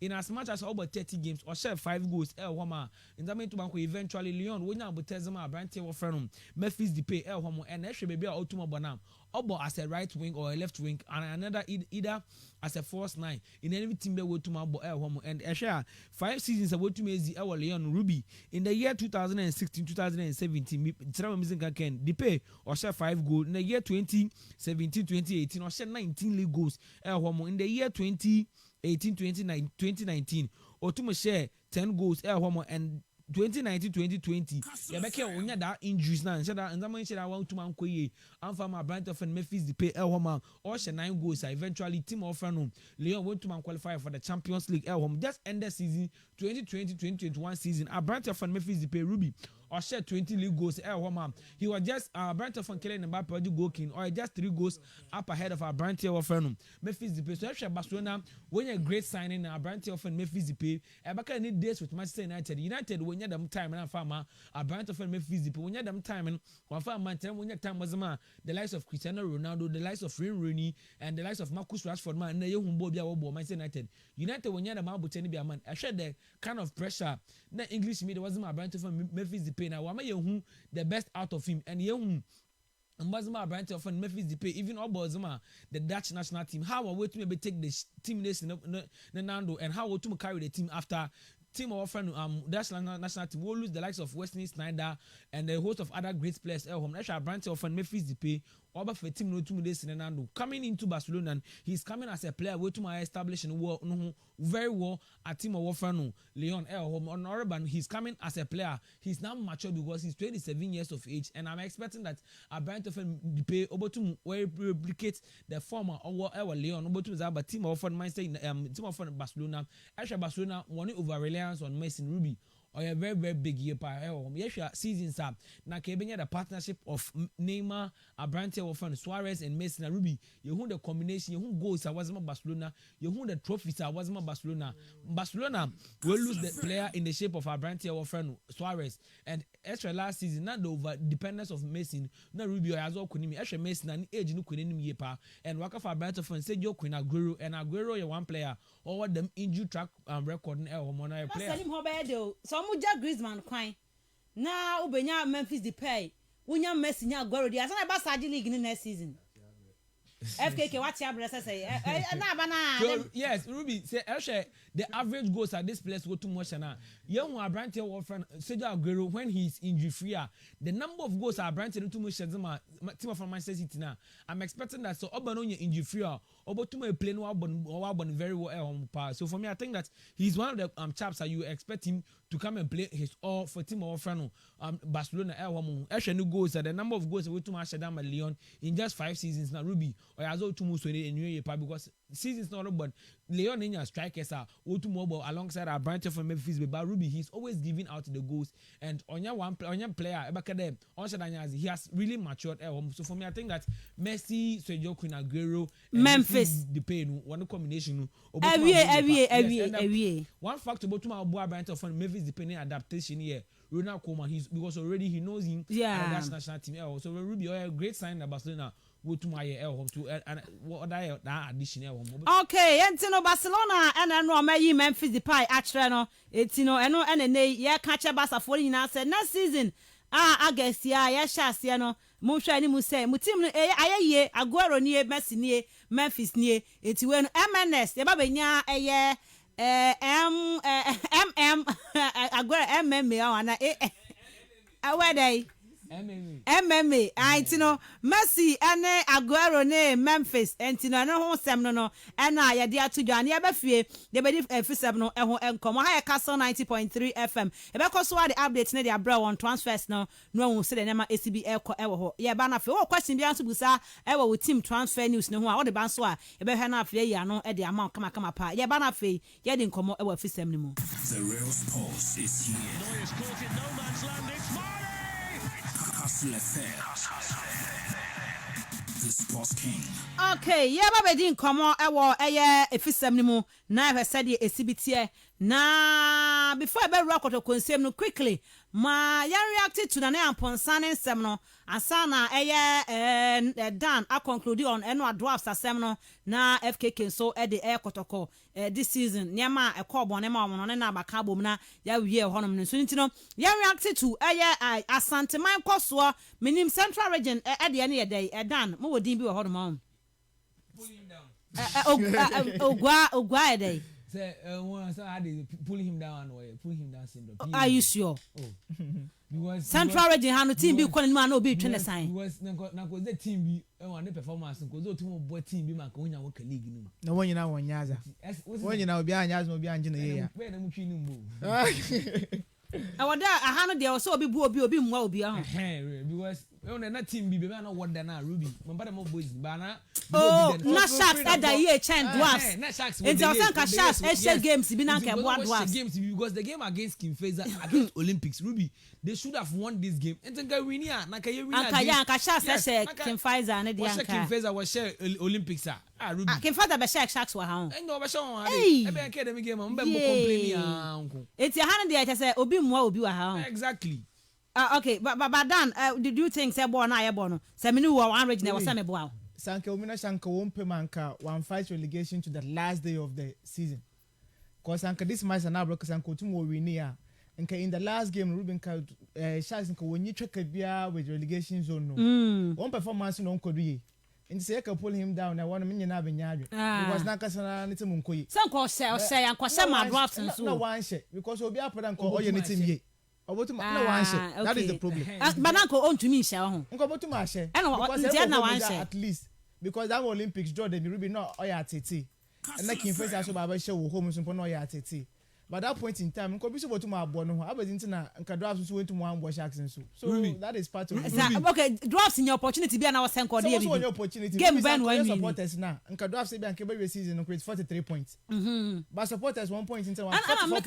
in as much as over 30 games or share 5 goals Homa in that mean to banko eventually Lyon we now but tell them branch of Memphis Depay Homa and actually maybe Otuma Bonam Obo as a right wing or a left wing and another either as a false 9 in any team that would to Mambo Homo and Asha 5 seasons of what to me Leon Rubby in the year 2016-2017 Depay or share 5 goals in the year 2017-2018 or share 19 league goals Homo in the year 2018-2019 or to share 10 goals Homo and 2019-2020 yabeke onya that injuries na nshada nzama nshada wa utuma nkoye amfa ma brand of Memphis Depay Homa or she 9 goals eventually team of Leon went to qualify for the Champions League Homa just end the season 2020-2021 season a brand of Memphis Depay Rubby or share 20 league goals Homa he was just brand of Kylian Mbappe goal king or just 3 goals up ahead of our brand of Memphis Depay so if Barcelona when a great signing a brand of Memphis Depay Ebaka need days with Manchester United when you them time and farmer a brand of Memphis Depay when you them time and one farmer when you time was the likes of Cristiano Ronaldo the likes of Rooney and the likes of Marcus Rashford man na yehumbo bia wo Manchester United when you them aboteni bia man I share the kind of pressure na English media was my brand of Memphis Depay na wa yehu the best out of him and yehu Mbazima branch of Memphis Depay even Obozima the Dutch national team how are we to maybe take the team nation Nando and how to carry the team after team of friend Dutch national team will lose the likes of Wesley Sneijder and the host of other great players National branch of Memphis Depay over for team no 2 days in Nando coming into Barcelona and he's coming as a player where to my establishing very well at team of friend Leon on Orban he's coming as a player he's now mature because he's 27 years of age and I'm expecting that a branch of Depay over to replicate the former or Leon over to the team of Manchester team of Barcelona actually Barcelona wanting over reliance on Messi Rubby or a very very big year yes seasons up na kebenya the partnership of Neymar Abrante of Suarez and Messi na Rubby you who the combination you who goals was Barcelona you who the trophies was Barcelona will lose the player in the shape of Abrante of Suarez and extra last season not the over dependence of Messi na Rubby as well kunimi extra Messi na age no kunim year and waka for Abrante of Sergio Aguero and Aguero you one player or them injury track record na hormonal player so muja Griezmann kwan na ubenya Memphis Depay wunya Messi nya Aguero dia sana ba Saudi league next season FKK what you abrasa say na ba na So yes, Ruby say the average goals at this place go too much na. Young Abrante war friend Sergio Aguero when he's injury free, the number of goals Abrante too much team from Manchester City now. I'm expecting that so Oban on your injury free or to my play no very well. So for me I think that he's one of the chaps that you expect him to come and play his all for team or friend Barcelona new goals the number of goals we too much down Leon in just 5 seasons now Ruby or as too much in New Year because seasons not but Leon in your strikers are too mobile alongside our branch from Memphis but Ruby he's always giving out the goals and on your player he has really matured so for me I think that Messi Sergio Aguero Memphis the pain one combination every one fact about my boy branch of Memphis depending adaptation here Ronald Koeman he's because already he knows him that's national team so Ruby a great sign that Barcelona go to my home to and what that additional okay entino Barcelona and no mayi Memphis Depay atre no etino eno ene ye catch Barca for nyina say next season August ya shase no mo hwa ni mu say mu team no ayeye Aguero ni Messi ni Memphis ni etiwe no MNS ye ba benya eye Aguero MMA na awedai MMA antino Messi ene Aguero ne Memphis antino no ho sem no ena ye de atudwane ye ba fie de be fisem no ho enkomo ha ye Castle 90.3 FM e be koso wa the update ne de abra on transfers no hu se de nema ACB eko ewo ho ye ba na fe wo question bi anso busa ewo wo team transfer news ne ho a wo de ban so a e be hwe na afie ya no e de ama kama pa ye ba na fe ye de nkomo ewo fisem ne mu The real sports is here. Neuer's caught in no man's land. It's Mane. Castle FM. The Sports King. Okay, yeah, ba be nkomo ewo eye efisem ne mu na hwe se de esibitie na before be record konsem no quickly ma ya react to na amponsane nsem no asana eye dan a conclude on eno drafts asem no na FKK so e de kotoko this season niama ekobo ne ma omo no na abaka bom na ya wie honom no so ntino ya react to eye Asante man koso minim Central Region e de ne ye dey dan mo wodin bi we honom ogwa dey say so I had pull him down syndrome. Are you sure? Because Central Region hanu team bi kwani ma na obi twene sign. Because na ko the team bi one performance ko zo team boy team bi ma ko nya wo ka league no. Na wonyina wonyaza. Wonyina obi anyaza obi anje na ye ya. We na mutwi ni mbo. Awada ahanu de so obi bu obi mwa obi ahụ. Because na team bi be na wada na Ruby. Mbada mo boys ba na na Sharks eda ye chen dwarfs. Na Sharks. Enti osan ka Sharks e games bi na ka boa dwarfs. Games because the game against King Faisal against Olympics Ruby they should have won this game. Enti ka win ya na ka ye win against. Anka Sharks e King Faisal na de anka. King Faisal was share Olympics Ruby. King Faisal be share Sharks wa ha. Engo be share wa e be academy game mbe mo complain ya anko. Enti ahanu de ya say obi mwa obi wa ha. Exactly. Okay, but Dan, did you think say boy na ye boy no? Say me no one region was say me boy. Sanka Omina Shanka won't pay manka one fight relegation to the last day of the season. Cause Sanka this match and Abra Sanko to more winia. And in the last game, Ruben Sharks when you check a beer with relegation zone no. One performance no could be. And say I can pull him down. I want a million avenue. It was not Casana Nitamunko. Some call say and cause my drafts and so. No one shit because we'll be up and call all your team. No one share. That is the problem. But uncle own to me share. Uncle to my share. At least because that Olympics draw the Ruby not oya tete. And like in first I show Baba show home so no oya tete. But that point in time, uncle be so to my boy no. I was into na drafts so went to one boy Sharks and so. So that is part of it. Okay, drafts in your opportunity be na was send code. So what's your opportunity? Game ban when supporters now. Uncle drafts say be an every season no create 43 points. But supporters 1 point into one. And make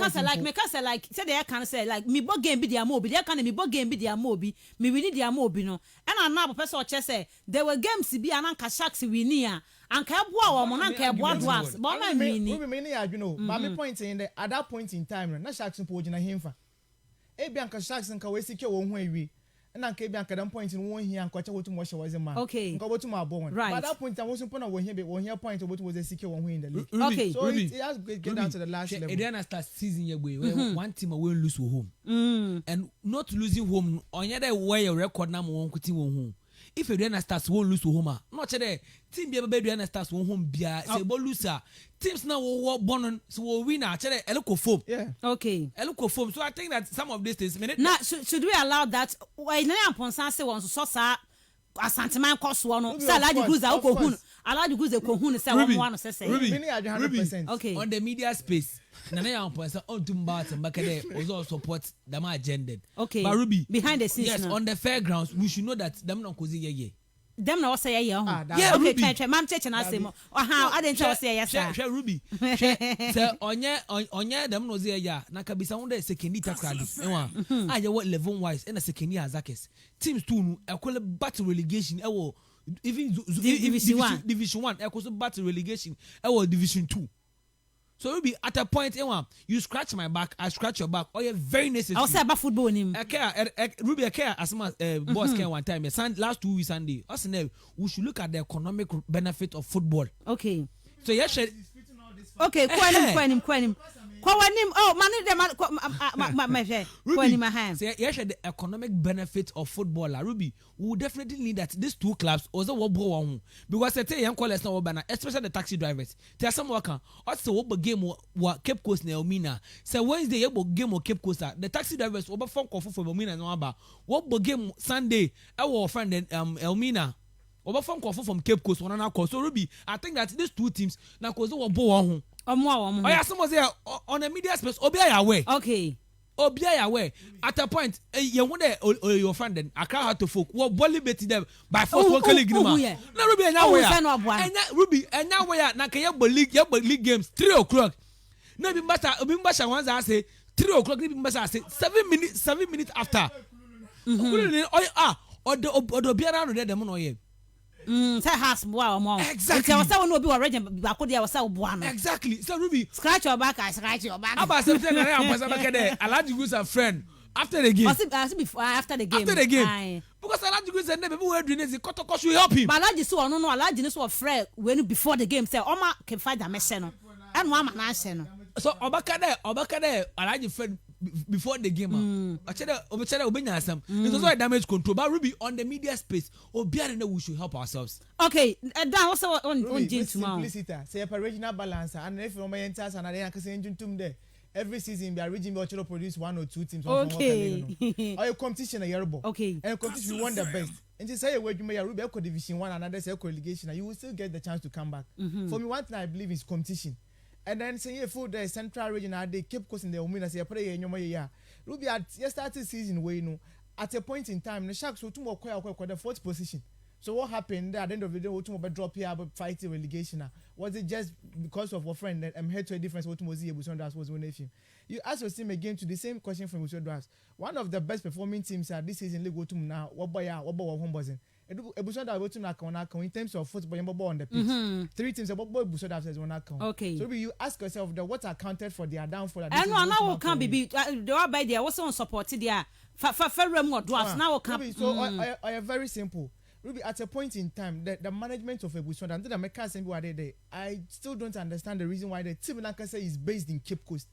us like say they can say like me bo game be their mobi. They can me bo game be their mobi. Me we need their mobi no. And now person say there were games be an anka Sharks we near. Anka boa wo mo na anka boa dwarfs. But na mini. We mean you know. But me point in the at that point in time na Sharks po gina himfa. E bi anka Sharks nka we secure wo ho awi. Na nka bi anka that point in wo hia anka cha wotu mo hye was man. Okay. Nka wotu mo abon. Right. But that point in wo simple na wo hia point wotu was secure wo ho in the league. Okay. So it has to get down to the last level. It then start season ye boy. One team will lose home. And not losing home on your way your record na mo won kuti wo home. if Aduana Stars won't lose to home, not today. Team be Aduana Stars won't home bia. Say bo loser. Teams now will born so will win. Today Eluko foam. Yeah. Okay. Eluko foam. So I think that some of these things. Now should we allow that? Why na amponsan say one so sa asanteman koso no. Say allow the guza okohun. Allow the guza okohun say one one say. Many are 100%. Okay. On the media space. Nana amponsan on tumba and back there also support them agenda. Okay. But Ruby behind the scenes. Yes, now. on the fairgrounds we should know that them not kozi ye. Them na say yeah. Yeah, okay, Ruby. try mam cheche na say mo. I didn't tell say yes. Share Ruby. Say onye them no say ya. Na kabisa won dey second takradi. Enwa. Aye what 11 wise and a second Azakes. Teams 2 no equal battle relegation ewo even division 1 equal battle relegation ewo division 2. So Ruby at a point you scratch my back, I scratch your back. Oh, you're very necessary. I'll say about football him. Ruby, I care as much boss came one time. Last 2 weeks Sunday. Also, we should look at the economic benefit of football. Okay. So yes, okay. Kwanim. Oh, man, say yes, the economic benefit of football. Ruby, we will definitely need that these 2 clubs also will blow on because I tell young callers now, especially the taxi drivers. There are some worker. Also, what game what Cape Coast na Elmina. Say Wednesday, you game or Cape Coast. The taxi drivers over phone call for Elmina no about what game Sunday. Our friend Elmina. Over phone call from Cape Coast one another call. So Ruby, I think that these 2 teams now cause will blow on. Oh yeah, someone say on a media space. Obia away. Okay. Obia away. At a point, you want your friend then. I can't have to folk. What volley betting them by force one colleague. No Ruby and now Ruby and now we are na kaya league games 3 o'clock. No be Mbasha once I say 3 o'clock. Be Mbasha say 7 minutes after. Or the Obiara no there them no ye. Say has boa mo. Exactly. I was say no be already back there was say boa no. Exactly. So Ruby, scratch your back, I scratch your back. About something I am back there. Allow you a friend after the game. Before after the game. After the game. Aye. Because allow you say people were doing this Kotoko should help him. But allow you so no allow you so friend when before the game say Oma can find the message no. And one man answer no. So Obaka there allow you friend before the game. Obachada obenya some. It was like damage control. But Ruby on the media space, Obiara we should help ourselves. Okay, that also on Jane tomorrow. Say a regional balance and if you enters and I can say engine there. Every season, we are regional produce 1 or 2 teams. Okay. Or a competition a year ago. Okay. And a competition you want the best. And just say where you may Ruby Division 1 and another say relegation, and you will still get the chance to come back. For me, one thing I believe is competition. And then say for the central region, they keep costing the Omina say pray in your year. Ruby at yesterday season where you know at a point in time the Sharks were 2 more the 4th position. So what happened at the end of the day? What more drop here about fighting relegation? Was it just because of a friend that I'm head to a difference? What was he able to was one nation? You ask your team again to the same question from Usodras. One of the best performing teams at this season league go to now. What boy home wasn't. Ebusonda go to na in terms of football on the pitch. 3 teams about boy Ebusonda says one account. Okay. So you ask yourself what accounted for their downfall. And now can be they are by there also supported there. Now can. So I are very simple. Ruby, at a point in time, the management of Ebusonda, until the Mecca Assembly were there, I still don't understand the reason why the team Lankasa is based in Cape Coast,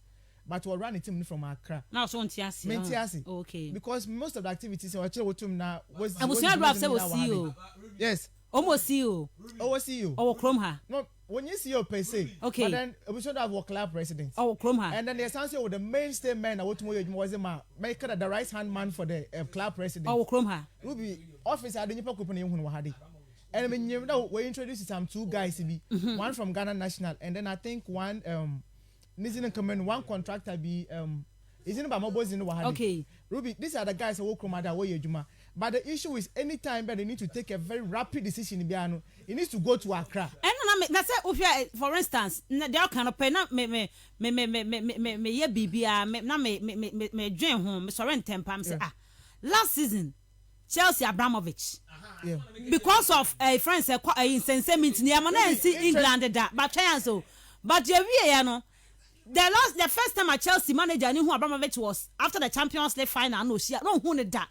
but we'll run a team from Accra. Now, so Mentiasi. Okay. Because most of the activities in our team now was. Yes. Almost see you. Oh, see you. Oh, Chroma. No, when you see your per se. Okay. But then Ebusonda have our club president. Oh, Chroma. And then the essence of the mainstay man, I want to make the right hand man for the club president. Oh, Chroma. Ruby. Office I didn't put in and I mean you know we introduced some 2 guys to be one from Ghana National and then I think one one contractor be isn't about mobiles in Wahadi. Okay. Ruby, these are the guys who come out way Juma. But the issue is anytime that they need to take a very rapid decision in Biano, it needs to go to Accra. And that's it. For instance, they are kind of pay na me ye bibia me join home me sorry temper say last season Chelsea Abramovich. Yeah. Because of a friend say in meeting na see England that but so but you know the first time a Chelsea manager knew who Abramovich was after the Champions League final no she no who that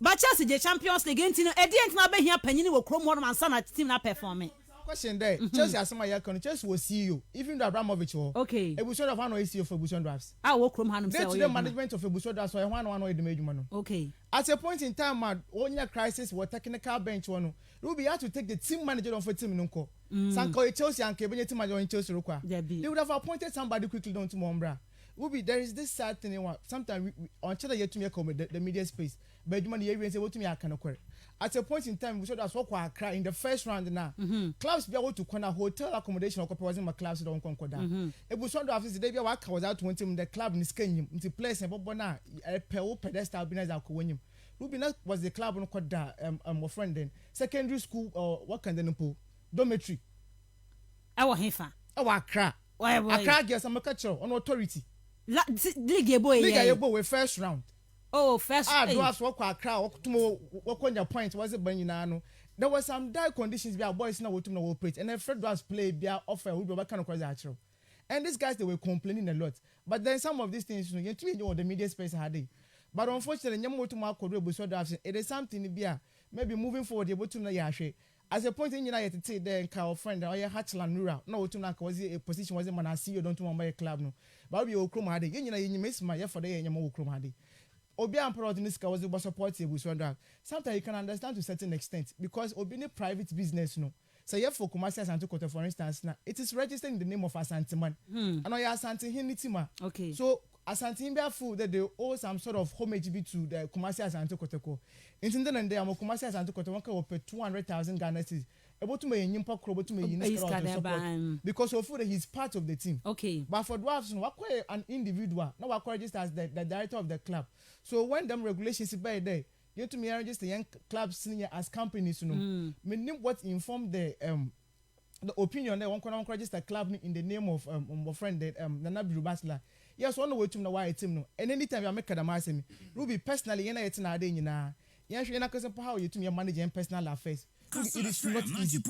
but Chelsea the Champions League ain't no e dey na be here panyin wo krom one man sana team na performing question there. Chelsea as some yakon. Chelsea was CEO. Even the Abramovich. Okay. Ebuson of one CEO for Ebuson Drafts. I work from Hanum. Day to day management of Ebuson Drafts. So one the major man. Okay. At a point in time, man, when your crisis was technical bench one. Ruby had to take the team manager on for team Nunko. Sanko Chelsea and Kevin team manager in Chelsea. They would have appointed somebody quickly down to Mombra. Ruby, there is this sad thing. Sometimes we on Chelsea yet to me the media space. But you money everyone say what to me I can acquire. At a point in time, we saw that what cry in the first round now. Clubs be able to corner hotel accommodation or was in my clubs don't conquer that. It was one of the day I was out to him the club in Skenya into place and Bobona a pedestal been win. Ruby was the club on Koda my friend then. Secondary school or what can then pull? Dormitory. Our Hefa. Our Accra. Accra gets a catcher on authority. League boy. League boy first round. Oh, first. Do us walk a crowd to walk on your point was it Benino. There was some dire conditions be our boys now to know operate and then Fred was play be our offer with what kind of cause actual. And these guys they were complaining a lot. But then some of these things you know the media space had it. But unfortunately, it is something to be maybe moving forward able to know Yashe. As a point in United to then our friend or your Hatchland Nura, no to knock was a position was when I see you don't want my club no. But we will come you miss my for the and you come Obi and Prodiniska was about supportive with one. Sometimes you can understand to a certain extent because Obi a private business no. So yeah, for commercial Santo for instance, now it is registered in the name of Asantiman. And I Asanti Hinitima. Okay. So Asantimbia food that they owe some sort of homage to the commercial Santo Kotoko. In and they are commercial Santo Kotoko will pay 200,000 Ghana cedis. About to me in Yimpa Krobo to me because of food he's part of the team. Okay. But for dwarfs, no, acquire an individual, no acquire just as the director of the club. So when them regulations by day, you to me register young clubs senior as companies, you know. Me what informed the opinion that one can register club in the name of my friend that Nanabiru Basla. Yes, one way to know why team no. And anytime you make a massimi, Ruby personally, you know it's not day na. Yes, you know because how you to me manage and personal affairs. It is not easy.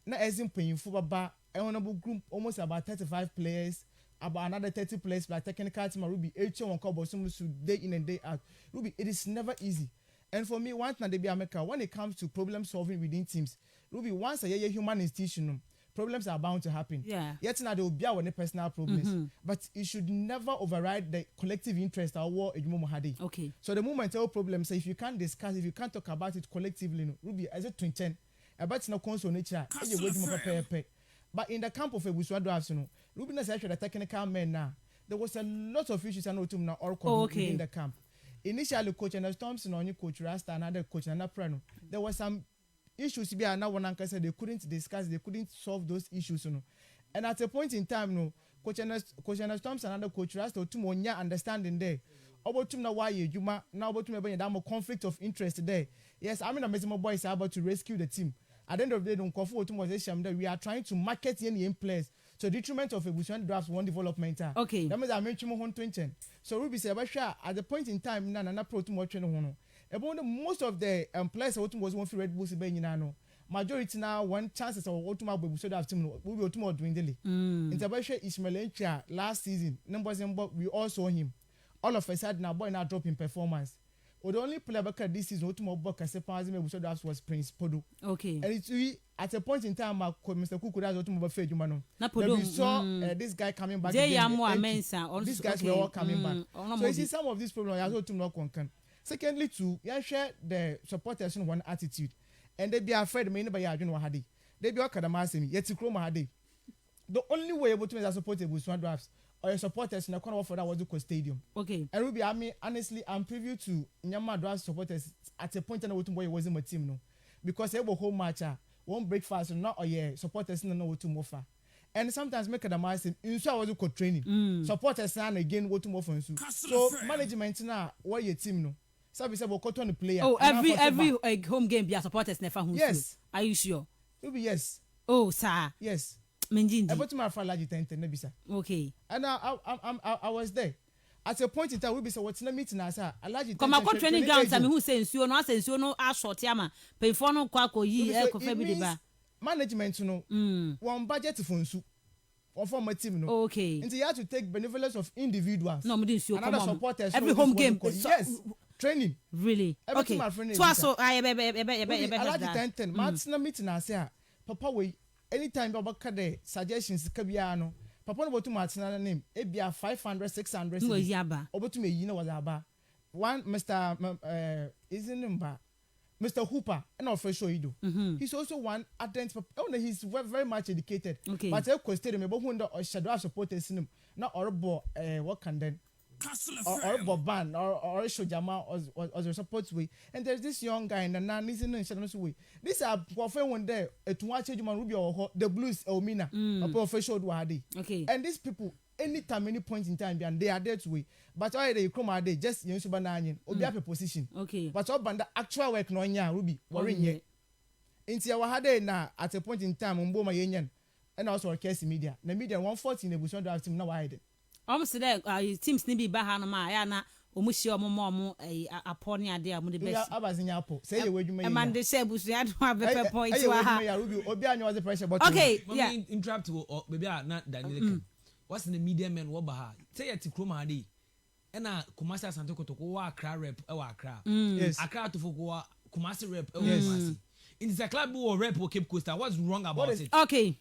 Now as in paying for a honorable group almost about 35 players. About another 30 players like technical team Ruby H1 couple some day in and day out. Ruby, it is never easy. And for me, one thing they be America when it comes to problem solving within teams, Ruby once a year human institution, problems are bound to happen. Yeah. Yet now there will be our personal problems, but it should never override the collective interest or war Hadi. Okay. So the moment our problems, if you can't discuss, if you can't talk about it collectively, Ruby as a 2010, about no console nature, but in the camp of a Buswado, Ruben is actually a technical man now. There was a lot of issues and now or in the camp. Initially, Coach and Thompson on your coach Rasta, another coach and Prano. There was some issues be now one uncle said they couldn't discuss, they couldn't solve those issues. And at a point in time, no, Coach and Thompson and another coach Rasta to more understanding there. About to know why you now about to me a conflict of interest there. Yes, I mean a Mesmo boys are about to rescue the team. At the end of the day, don't confuse that we are trying to market any players. So detriment of a Bushman drafts one development. Okay. That means I mentioned 120. So Ruby said, at the point in time, Nana pro to more training. About most of the players was one for Red Bulls in Nano. Majority now one chances of Otuma Bushman draft team will be Otuma dwindling. In Tabasha Ismail last season, numbers we all saw him. All of a sudden, now boy now dropping performance. The only player back this season Otuma Boka Sepanzime Bushman draft was Prince Podo. Okay. And it's at a point in time, Mr. Kuku has Otuma Fed Humano. We saw this guy coming back. Mensah. These guys were all coming back. So you see some of these problems I told not concern. Secondly, too, you share the supporters in one attitude, and they be afraid me by Yajun Hadi. They be Akadamasimi, yet to Chroma Hadi. The only way able to make a supporter with one drafts or your supporters in the corner for that was the stadium. Okay. And Ruby, I mean, honestly, I'm privy to Nyama draft supporters at a point in the way it wasn't my team, no, because they were home match, one breakfast, not or yeah, supporters in the know what to move. And sometimes make a damask in so I was good training. Supporters and again what to move on. So management now, what your team no. So we say we'll cut on the player. Oh, every home game be a supporters never who. Yes. Are you sure? Ruby, yes. Oh, sir. Yes. Menjindi. I to my friend Laji Tente, maybe sir. Okay. And I was there. At a point in time, we be so what's in the meeting as a Laji. Come on, training grounds. I mean, who says you know, ask short yama, pay for no quacko ye, echo family. Management, you know, one budget for Nsu. Or for my team, no. Okay. And you have to take benevolence of individuals. No, but this another supporters. Every home game. Yes. Training. Really? Okay. So I Laji 10. Match na meeting as a Papa we anytime Babaka de suggestions Kabiano, Papa no botu Martina name, Ebia 500, 600. No yaba. Obotu me you know was aba. One Mr. Isn't him ba. Mr. Hooper, an official you do. He's also one ardent. He's very much educated. Okay. But I question him, but who or shadow supporters in him, not horrible. What can then? Or Boban or Shojama or the support way. And there's this young guy in the non listening way. These are professional one day to watch Rubby or the Blues Elmina, a professional Wadi. Okay. And these people, anytime, any point in time, and they are there to way. But why they come out, they just use banana or be up a position. Okay. But all band actual work no nya Ruby, worrying ye. Into our had now at a point in time, Umboma Union, and also a case media. The media 140 in the Bushon draft him now hiding. Almost there, teams nibi Bahanama, Yana, Omushi or Momo, a pony idea, Moody Best. I was in Apple. Say the way you may. And they say, Bush, I don't have a point to Ruby, Obiano was the pressure. But okay, yeah. Interrupt or maybe not Daniel. What's in the media man Wabaha? Say it to Kroma D. And Kumasa Santoko to go Accra rep, Accra. Yes. Accra to Fogoa, Kumasi rep, yes. In the club or rep or Cape Costa, what's wrong about it? Okay.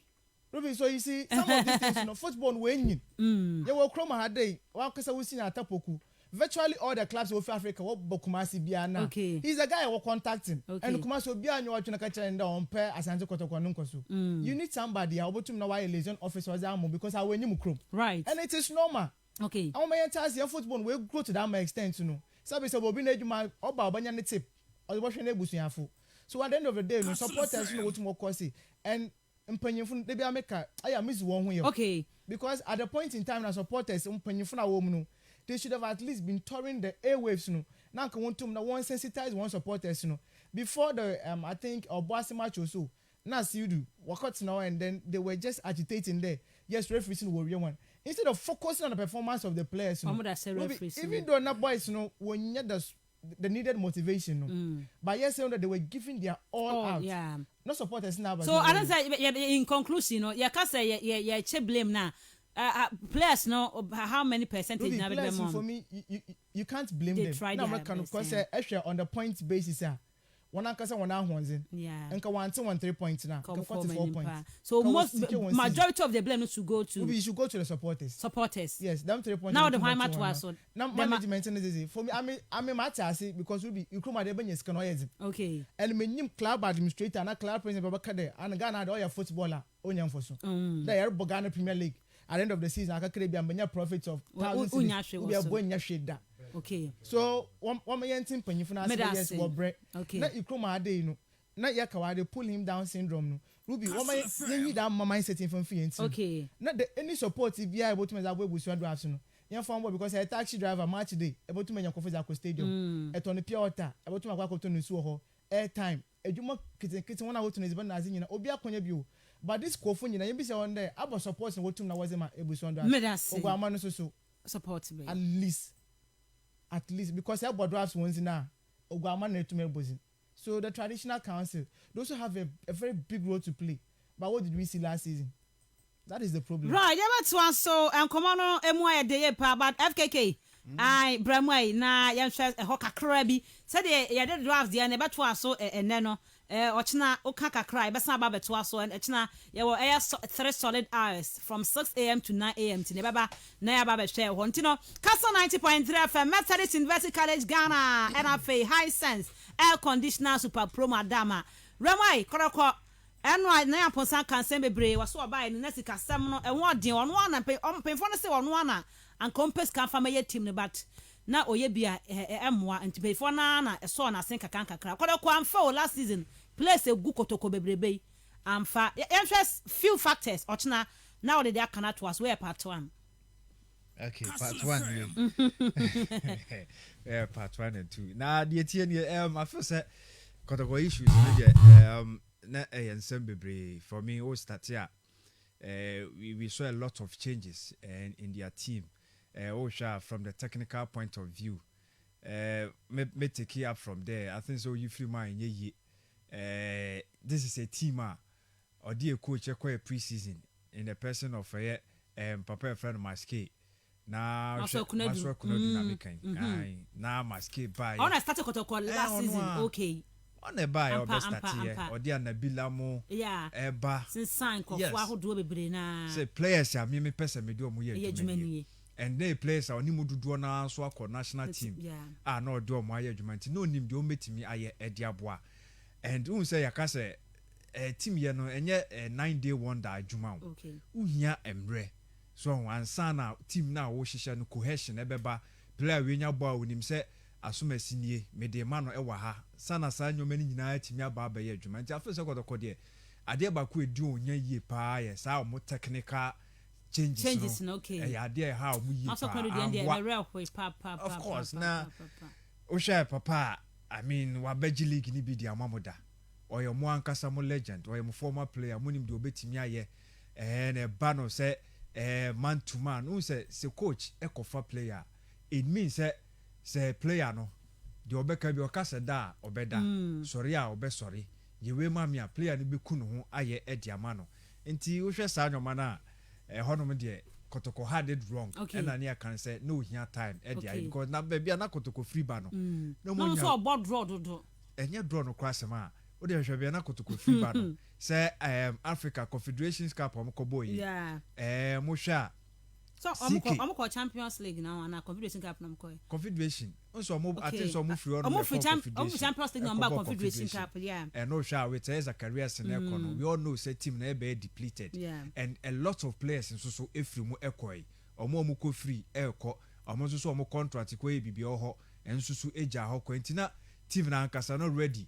Ruby, so you see, some of these things, football winning. You will Chroma had day, one because I was in Tapoku. Virtually all the clubs of Africa, what Bokumasi Biana. Okay. He's a guy who contacting. Okay. And Kumaso Biano, watching a catcher and on pair as Anticoto Konunkosu. You need somebody, I want to know why a liaison officer was Amo because I went you Mukrum. Right. And it is normal. Okay. Our my entire football will grow to that extent, you know. Sabi so Bobby Nejuma, Oba Banyani tip, or watching a busiafu. So at the end of the day, no supporters know what more cost. And Mpenyefun they be America. I miss one way. Okay. Because at the point in time, the supporters Mpenyefun a woman, they should have at least been touring the airwaves, you know. Now can want to one sensitize one supporters, you know. Before the I think Bossy match or so. Now see you do walk out now and then they were just agitating there. Yes, referees were real one. Instead of focusing on the performance of the players, you know, even though not boys, you know, when you the needed motivation, no? But yes, that they were giving their all out. Yeah. No supporters now. So I don't say in conclusion, you know, you can't say you blame now. Players know how many percentage now players, for me, you can't blame them. Try no, of course, extra on the point basis, one ankasa one ahonzen. Yeah. And one 3 points now. 44 points. So majority of the blame should go to. You should go to the supporters. Supporters. Yes, them 3 points. Now the why match was so. Now management is easy. For me, I mean matter because Ruby you come at the bench can okay. And me club administrator and club president Babakade and Ghana all your footballer onyam for so. There Ghana Premier League. At the end of the season, I can be a profits of thousands. We are going to shade that. Okay. So one man team when you finance yes what break. Okay. Not you come a day, you know. Not yakawa they pull him down syndrome. No. Ruby, one man you need that mindset from free. Okay. Not the any support if you are able to make that way with your drafts. No. You know because a taxi driver match day able to make your coffee at stadium. At on the pure water able to make to Nusuho airtime. A juma kitchen 1 hour to his banana in Obia Konyabu. But this Kofun, you be on there. About supporting what to know was my able to understand. So support me. At least because I bought drafts once now. Ogwaman to me buzzing. So the traditional council, they also have a very big role to play. But what did we see last season? That is the problem. Right, yeah, but so Commano MY day but FKK. I Bramway na yamsha hoka krabi. Said ya did draft the never to so and neno. Ochina okaka cry besa ba beto aso and echina ye wo 3 solid hours from 6 a.m. to 9 a.m. to nebaba na ya ba be share hontino Castle 90.3 FM Methodist University College Ghana NFA High Sense Air Conditioner Super Pro Madama Ramai koroko enwa na ya ponsa kanse bebre waso oba ni nasi kasem no enwo den ono ana pemfo no se ono ana and compass kan family team ne but na oye bia emwa ntibefo na eso na sen kakan kakra kodoko amfa last season place egu kotoko bebrebe amfa interest few factors ochna now they are cannot to us where part 1 okay part 1 yeah part 1 and 2 na the tie I feel say kotoko issues na ensem bebre for me all start here we saw a lot of changes in their team. From the technical point of view, me take it up from there. I think so. You feel mine, this is a team, or dear coach, a pre-season in the person of Papa friend Maske. Now, now Maske by. I started last season. Okay. on a buy or best at here or dear Nabila mo eba since sign ko wa do bebre na say players ya me person me do mo ye and they players are onimu dudu na so akọ national team no do mo aye adwumanti no nim de o metimi aye ediaboa and who say yaka say team ye no enye 9-day wonder adwuma o uhia emre so ansa na team na wo hihye no cohesion ebeba player we nya boa onim say asomasi nie me de ma no ewa ha sana sa nyoma ni nyina atimi aba ba ye adwumanti afese kodoko de ade ba ko edi onya yie pa ye sa o technical changes no okay ade how mu yie pa of course na o share papa I mean wa beji league ni bi di amamoda oyo mo ankasa mo legend oyo mo former player mo nim de obetimi aye na ba no say man to man who say coach ekofa player it means say player no de obeka bi okasa da obeda sorry a obe sorry yewe mamia player ni beku no ho aye ediama no nti wo hwe sa nyoma na honom de kotoko had it wrong and na can say no here time edia because na baby na kotoko free ba no no mo so board draw do enye draw no kwase ma o de hwe bia na kotoko free ba no say Africa Confederations Cup am ko boy mo hwa so am Champions League now na Confederation Cup na mko Confederation so mo ati so mo free on Champions League number Confederation Cup and no sure with as a career scenario no we all know say team na be depleted and a lot of players so every mo ekoi omo ko free eko omo so omo contract ko e bibia ho enso so eja ho kwantina team na ankasa no ready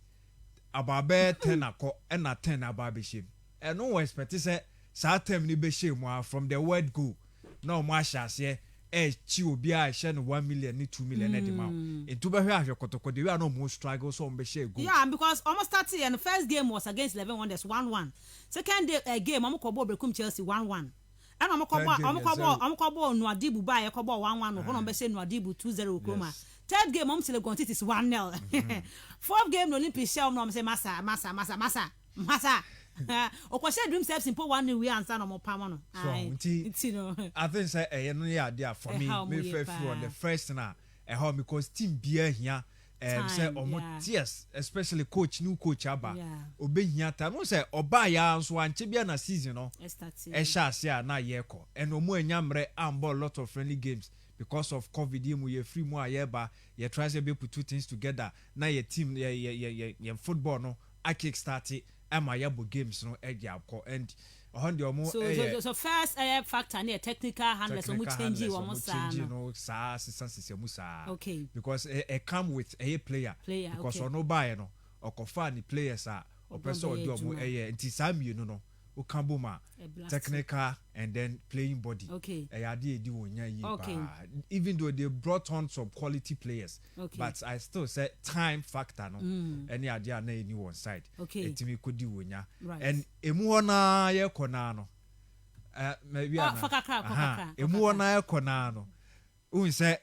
ababe 10 akọ na 10 ababe shem and no expect say sa term ni be shem from the word go no mo ahase chi obi a hye no 1 million ni 2 million na dem into be hwe ahwe kotoko de we are no mo struggle so be share go because almost started and the first game was against 11 Wonders 1-1 second game am ko brekum Chelsea 1-1 and am ko bo no adibu ba ye ko bo 1-1 no hono be say no adibu 2-0 Oklahoma third game am sele gontit is 1-0 fourth game no Olympic shell no am say massa okwose dream steps in po 1 we answer no mo pam no I think say no ya there for me fair on the first na how because team bia hia say omo tears especially new coach aba obehia time no say oba ya nso anche bia na season no sha ase na yeko and omo anyamre ambo lot of friendly games because of COVID mu ye free mu ayeba ye try to be put two things together na your team ye football no I kick start it amayabo games no egiakọ and on the omo so first factor na technical handlers omo change you omo sa no okay because it come with a player because ono buy no okofa ni players a opeso do omo nti sami no ukambuma technical and then playing body ade wonya yi even though they brought on some quality players but I still say time factor no any ade na any one side etimi kodi wonya and emu ona ye kona no maybe emu ona ye kona no un say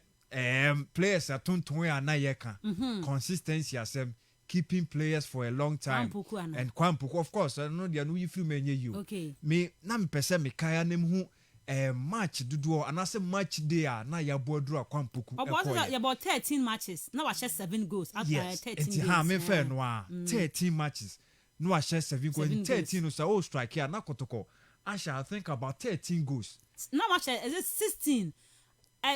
players atontun ya na ye kan consistency asem keeping players for a long time and Kwampuku of course I know they are no you feel menye you me na me pese me kaya nem hu match dudu anase match day na ya bodru Kwampuku about 13 matches now I share 7 goals after 13 games ha me fair no 13 matches no I share 7 goals 13 so strike here na kotoko I shall think about 13 goals now I share is it 16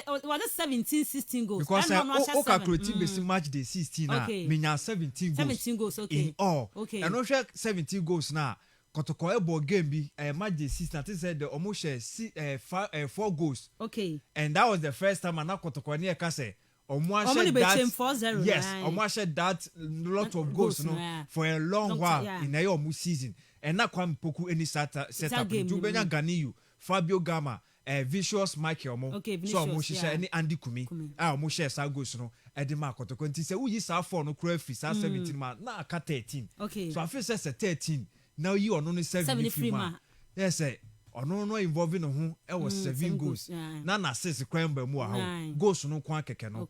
was it 17-16 goals because o calculate basic match day 16 na menya 17 goals in all and no share 17 goals na kotoko ebo game bi match day 16 I said the almost share 4 goals and that was the first time na kotoko ni e ka say almost share that yes almost share that lot of goals no for a long while in a almost season and na Kwampuku any setup to benya Ganiyu Fabio Gama Vicious Michael mo so mo share any Andy Kumi mo share sa goals no edema kotoko nti say we sa 4 no kura fi sa 17 ma na aka 13 so I feel say 13 now you ono no 7 free ma yes say ono no involving no ho e was 7 goals na 6 kwan ba mu a goals no kwa keke no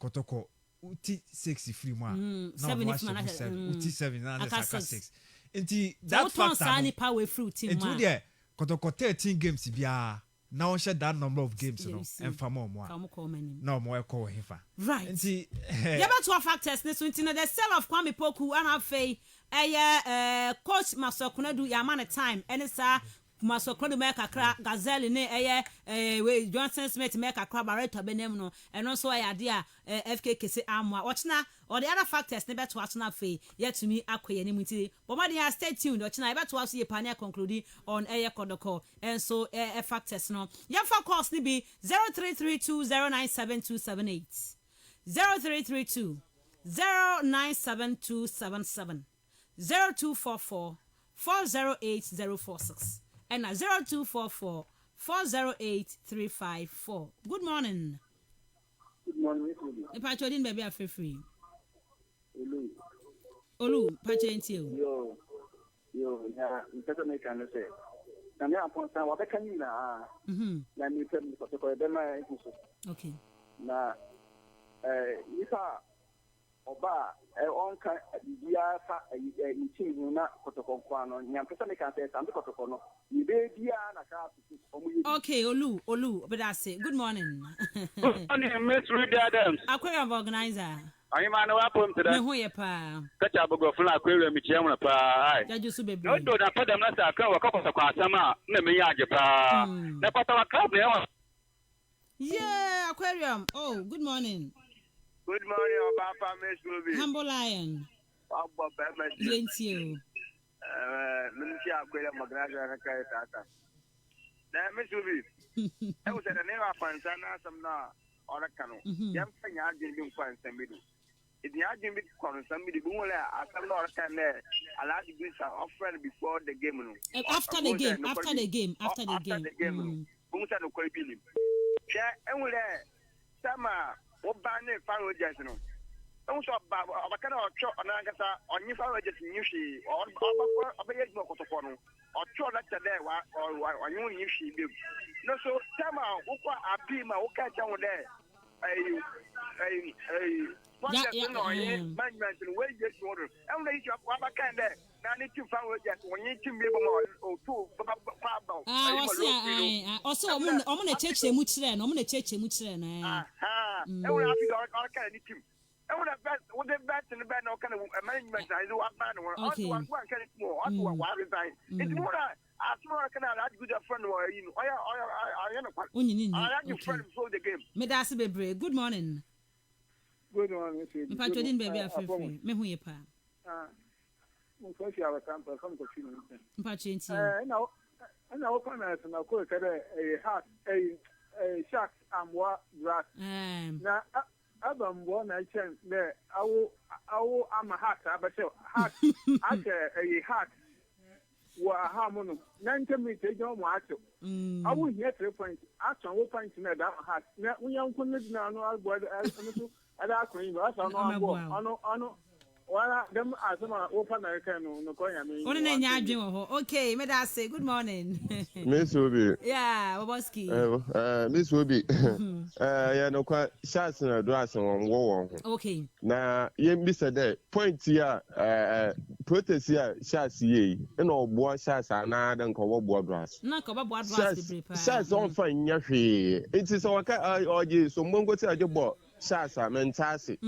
kotoko uti 6 free ma na 7 uti 7 na 6 nti that factor any power fruit team ma kotoko 13 games bia now share that number of games no Yes. and for more Come call my name. no more call him fa Right. nti Yeah, but two factors. This one, the sale of Kwame Poku and have coach Masokuna do Yamana time, and it's Masokuna make a crack gazelle ne with Johnson Smith make a crab barretta benemno, and also I idea FKK Amwa. Watch now, or the other factors never to watch now fee yet to me acquainted. But my dear, stay tuned. Watch now, about to see a pioneer concluding on Air Kodoko, and so factors no. Young for calls be 0332097278. 0332 097277 0244 408046 and 0244 408354. Good morning. Good morning. If I told you, baby, I feel free. Olu, patient you. Yo, yeah, better make an say. And now, upon some what I can you now. Let me tell you what to call them. Okay. Now, if I oba on can be a team not Kotokono, Yampesa can say something Kotokono. You be okay, Olu, but I say good morning. Good morning, Miss Ruby Adams. Aquarium organizer. I'm an welcome to that. Who you pa? Catch up go from Aquarium, Michiam. Pa. That you be. No, don't put them as a couple of Quasama, Nemiyaja. The Pata Club. Yeah, Aquarium. Oh, good morning. Good morning, Papa, Miss Ruby. Humble Lion. Thank you. Ministry Aquarium, Magraja, Tata. Now, Miss Ruby, I was at a name of Pansana, some now, or a canoe. Young Fanyard Fan Samidi. If the argument comes, somebody who will ask a lot of time there, allow the Greeks are offered before the game. After the game. Bunta no kwai bilim. Sha enwere sama obane faro jesno. Onso ba abaka na ocho onangasa onyi faro jes nyushi obeye gbo kotoko no. Ocho na tede wa onyi nyushi bi. No so sama ukwa abi ma uka chawo de. Management and wages order. And they shop Wabakan there. Now, need to find wages when you to be or two. Also, I'm going to church the Muchran. I'm going to church the Muchran. I will have you all kind of team. I would have bet with the best in the band, no kind of management. I do a man or one can it more. I do a wild design. It's more. I can add good friend or you. I am your friend before the game. Medasi Bebre, good morning. Good morning, Patrodin baby, I feel free. Me who you pa. First, our camper come to Finland. Patient. Now, and our comments and our coach had a shark and what grass. Now, Adam one I chance there. I'm a hat, but hat, a hat. Wa harmony 90 meters don't watch it. I will hear 3 points. After 1 point in that hat. Now, we young couldn't know our boy as I don't know. Well, them as open American no coin. Okay, may I say good morning. Miss Ruby. Yeah, Woboski. Miss Ruby. Yeah, no quite shots in a dress on war. Okay. Now, you miss a day. Point here, protest here, shots ye, and all boy shots are not and cover board grass. Not cover board grass. Shots on fine, yashi. It is all cat or you, so Mongo tell your boy. Shasa mentasi.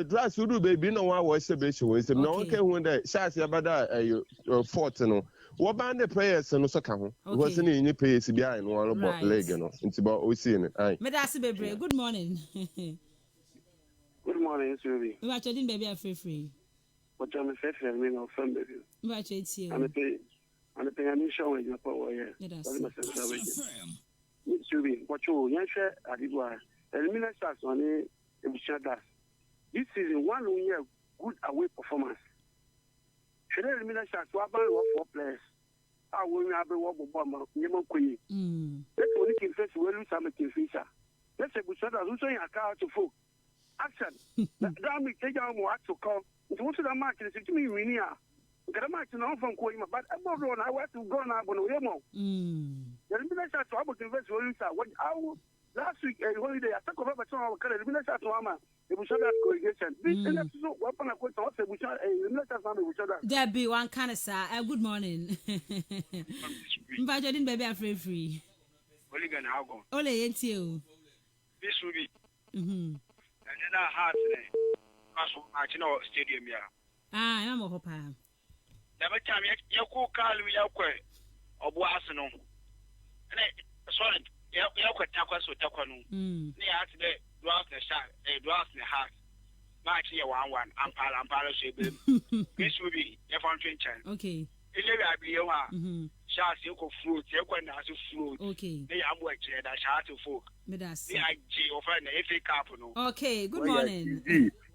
Dress you do baby no one was a bit with him. No one can win that Shasa about a fortune. What band the prayers and so come? Wasn't in any place behind one about leg, you know. It's about we seen it. Medasi Bebre, good morning. Good morning, Ruby. You are chatting baby, I feel free. What I'm a fair friend of friend baby. You are chatting. I'm a pay I'm showing your power here. Ruby, what you answer, I did one. Eliminate stars on a das. This season, 1 year good away performance. Should I eliminate stars to about 4 players? I will have a walk of bomber, Nemo Queen. Let's only can face well with some fisher. Let's say we said that also in a car to folk. Action. Damn it, take out more to come. It was the match, it's to me, we near. Get a match now from Koima, but I'm not going. I want to go now, but no more. The eliminate stars to about to invest well with our. Last week, holiday, I took over some of our color, eliminate that Mama, it was that corrugation. This is not weapon of what I said, we shall eliminate that family, we shall that. There be one kind of sir. Good morning. But I didn't baby, I'm free. league and how go. Ole yentio. This will be. Mhm. And then I had match no stadium ya. Ah, I'm a hopa. Never time you cool call we yakwe. Obo Arsenal. And sorry, yakwe takwa so takwa no. Ni at the draft the shot, draft the heart. Match here 1-1. Ampala shebe. This will be if I'm thinking. Okay. Ile abi yewa. Shots you go fruit, you go na so fruit. Okay. They am work here that shout to folk. Medas. The IG of an FA Cup no. Okay, good morning.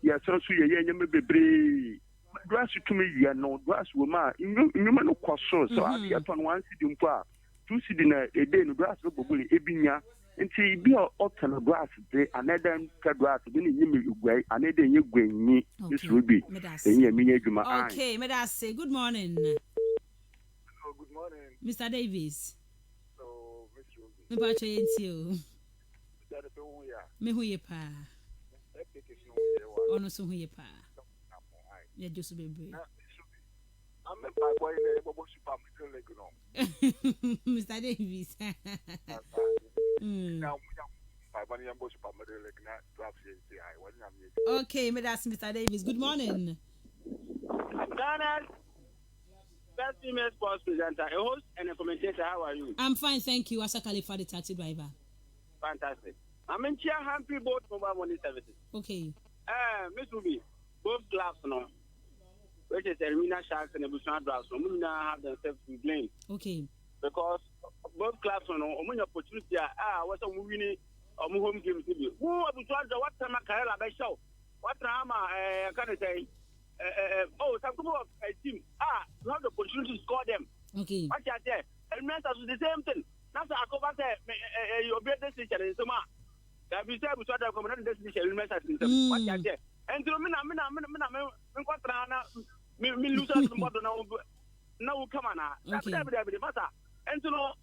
Yes, so you nyame bebre. Grass to me ya no grass woman. Nyuma no kwaso so I get on one city mpo. Two city na a day no grass go bobuli ebinya. Nti bi o tell grass dey another grass bi ni nyime igwe another nye gwenyi. This will be. Enye minye djuma. Okay, Medas say good morning. Good morning. Mr. Davis. So, Mr. Rubby. Me ba che yentio. That be who ya. Me hu ye pa. Epic is no ye wa. Ono so hu ye pa. Ya Josu bebre. I'm a bad boy in the super middle leg no. Mr. Davis. Now, okay, me that's Mr. Davis. Good morning. Donald, best female sports presenter, a host and a commentator. How are you? I'm fine, thank you. Asa Khalifa, the taxi driver. Fantastic. I'm in Chia Humphrey Boat Mobile Money Services. Okay. Miss Ruby, both clubs now, which is Arena Sharks and the Busan Drafts, we now have themselves to blame. Okay. Because both clubs now, when opportunity what's a winning home games to be. Who are what time I can have a show? What time I can say? Some people of a team you have the opportunity to score them. Okay. What you say? And Mensah is the same thing. That's a cover your better decision in Soma. That we say we saw the commandant decision in Mensah. What you say? And to me, me lose out the model now. Come on now. That's every matter. And to know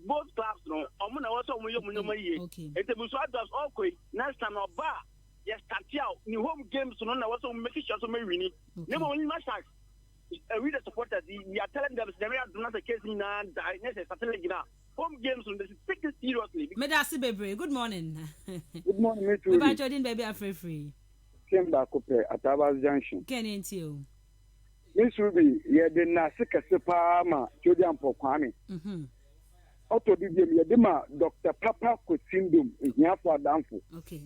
both clubs no. I'm gonna also okay. It's a Busan does okay. Next time or bar. Yes, start out. New home games so no also make sure to me winning. Never only match tax. We the supporters we are telling them they are not the case in Saturday now. Home games on this take it seriously. Medasi Bebre, good morning. Good morning, Mr. Ruby. Bye Jordan baby are free. Came back up at Tabas Junction. Can you? Miss Ruby, yeah, the Nasika Sepama, Jordan Pokwami. Auto Didium Yadima, Dr. Papa Kotindum, is here for Danfo. Okay.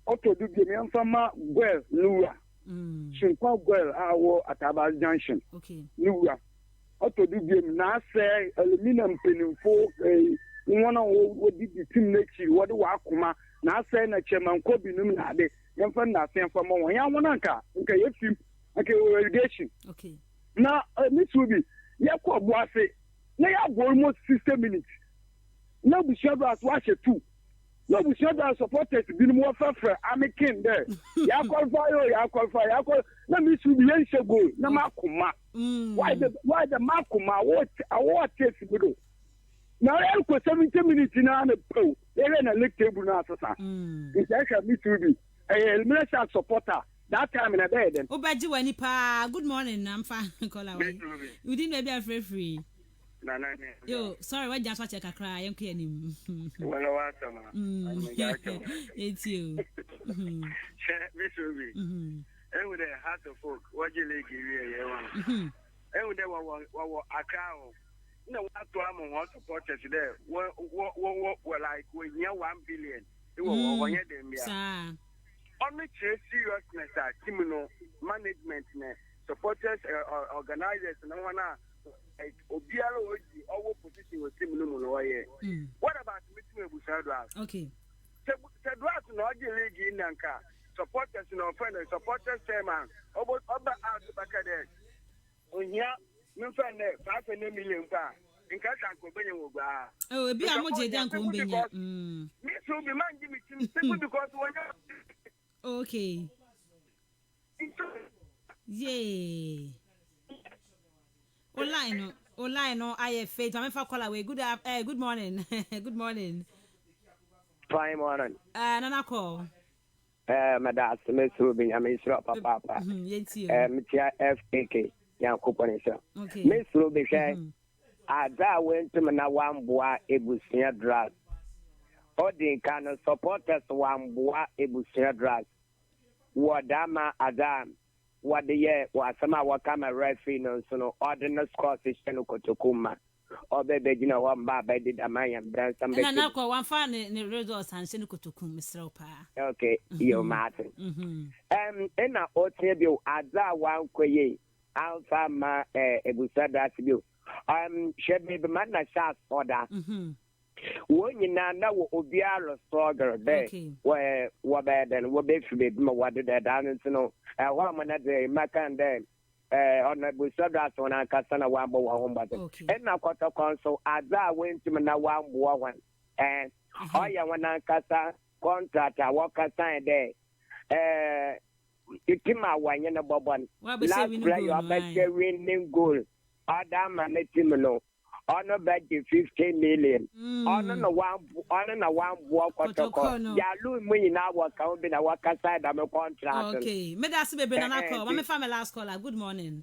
Auto Didium Fama, well, Lua. Shinkwa well, our at Tabas Junction. Okay. Lua. Auto Didium Nasa, aluminum penning folk, one of what did the team next year, what do Wakuma, Nasa and a chairman Kobe Numade, Yanfan Nasa from Yawanaka, okay, if you. Okay, irrigation. Okay. Now, Miss Ruby, you have almost 60 minutes. Now we should have watched it too. Now we should have supported the more fair. I'm a king there. You qualify. Now Miss Ruby, you should go. Now Makuma. Why the Makuma? What takes you do? Now, I have 70 minutes in a pro. They're in a league table now. It's actually Miss Ruby, a Mensah supporter. That time in a bed. Then. Obaji wanipa. Good morning. I'm fine. Call away. You didn't maybe I'm free. No. Yo, sorry. What just watch a cry? I'm kidding. Well, it's you. Miss Ruby. And with the heart of folk, what you like here? And with the a cow. No, what to am on supporters there? Well, like we near 1 billion. It was 1 year then. Only seriousness at team management, supporters, organizers, and one Obiaro our position with team. What about meeting with Sadras? Okay. Sadras no league in Nanka. Supporters no friend, supporters chairman. About other out back there. On here, no friend 5 million. In case I could be oh, be a moje dan ko mbenya. Me so be man give me team because when okay. Yay. Online no I faith. I'm call away. Good morning. Good morning. Fine morning. Nana call. Madam Miss Rubin, I'm in Srop Papa. Yenti. Mtia FKK. Yan coupon. Okay. Miss Rubin, Ada went to na one boa ebusia drag. Odin can supporters one boa ebusia drag. Wadama Adam. What the year was some our camera referee no so ordinary scores is Kotokuma. Or baby, you know what Baba did a Mayan brand some baby. And now one fan in the results and Senukotokum, Mr. Opa. Okay, you Martin. And I ought to be Ada one quay. Alpha ma ebusa that you. Should be the man that shot for that. When you know Obiara Sogger there, where Wabed and Wabed what did that dance, you know, a woman at the Macan then on the Busadas on a Casana Wambo home. And now Cotta Council, Ada went to Manawan one and Hoya one Casa contract, I walk aside there. Itima wanyana bobon. Last play of a winning goal. Adam and Timino. On bet 15 million. On a one walk. Yalu me now work out in a work aside. I'm a contract. Okay, Medas baby, and I call. I'm a family last caller. Good morning.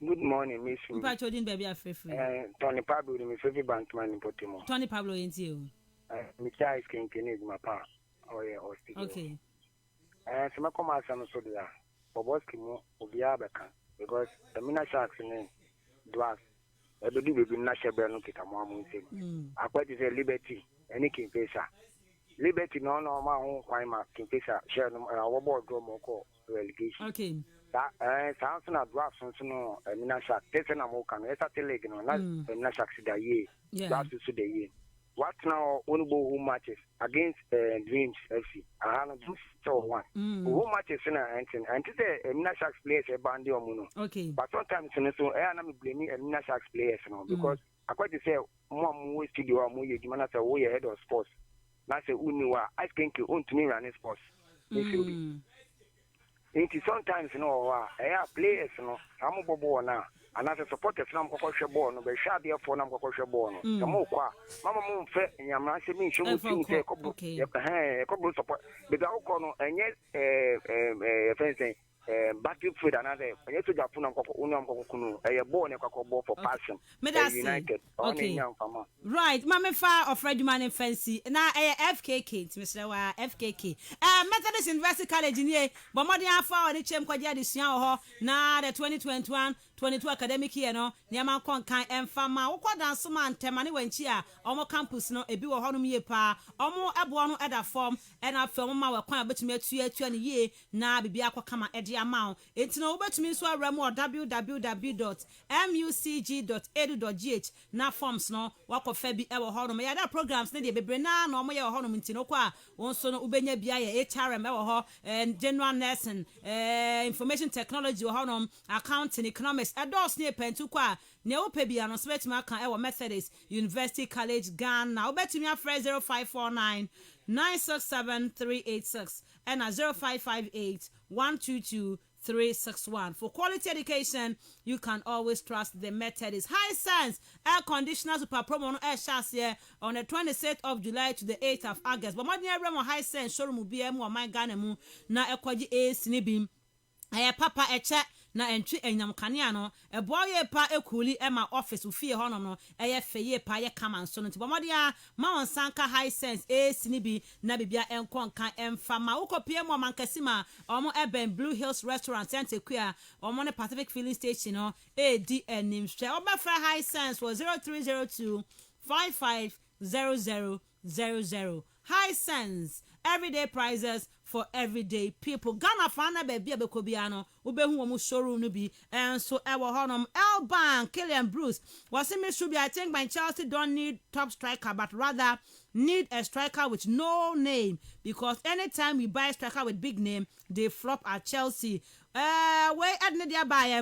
Good morning, Miss. Patrolling baby, I free. Tony Pablo, my favorite bankman in Potimo. Tony Pablo, ain't you? Mr. Ice King, my pa. Oh, yeah, okay. So my come out and so there. For Boskimo, Obiabaka, because the Mina Sharks in Dwas, I do be Nasha Bernukita Mamu. I quite is a liberty, any Kingfisher. Liberty, no, my own Quima, Kingfisher, share our board Gromoko relegation. Okay. That sounds not drafts and so no, Mina Shark, Tessan Amokan, it's a telegon, not the Mina Sharks the year. That's to the year. What now? Onbo who matches against Dreams FC. I have two so one. Who matches in and today Mina Sharks players a bandy or mono. Okay. But sometimes so I am blaming Mina Sharks players because I quite say more way studio or more you man as a way ahead of sports. Now say Uniwa, I think you own to me running sports. It is sometimes I have players I'm a bobo now. And as a supporter from Kokosha Born, but shall be a phone of Kokosha Born. The Moqua, Mamma Moon Fet, and Yamasi means you will think a couple support. But the Okono, and yet, fencing, battlefield another, and yet to Japuna Unam Kokunu, a born a cocobo for passion. United, okay. Right, Mamma Fire of Fred Man and Fancy, now a FKK, Mr. FKK. Methodist University College in here, but more than 4 the Chem Quadia this year, now the 2021-22 academic year, no, Niaman Concan and Fama, Oka dance man, Temani when chia, Omo campus, no, a bill of Honum ye pa, Omo Abuano at a form, and I film my quite bet me 2 year, now be aqua kama at the amount. It's no bet me so remo www.mucg.edu.gh, now forms no, walk of Fabi ever Honum, ya that programs, need be Brena, no more Honum in Tinoqua, also no Ubenya Bia, HRM, and general nursing, information technology, Honum, accounting, economics. Adults near Pentukwa, Neo Pebiano, Sweatmark, our Methodist University College, Ghana. Bet me a phrase 0549 967 386 and a 0558 122 361. For quality education, you can always trust the Methodist. High Sense Air Conditioner Super Promo Air Chassis on the 26th of July to the 8th of August. But my dear Remo High Sense showroom will be more my Ghana na ekwaji a sinibim. Papa eche na entry enyam kanea no eboye pa ekuli ema office ufie honom no feye pa ye kama nso no tibomodia ma onsanka High Sense sinibi na bibia enkonka emfama ukopie mo mankasima omo Eben Blue Hills Restaurant Center Quia omo ne Pacific Filling Station no edi enimhwe obafra High Sense was 0302 550000. High Sense, everyday prices for everyday people. Ghana fana baby abekobiano ubehu omu showroom no bi and so ewo honom Elban Killian Bruce was me should be I think by Chelsea don't need top striker but rather need a striker with no name because anytime we buy a striker with big name they flop at Chelsea. We adne dia buy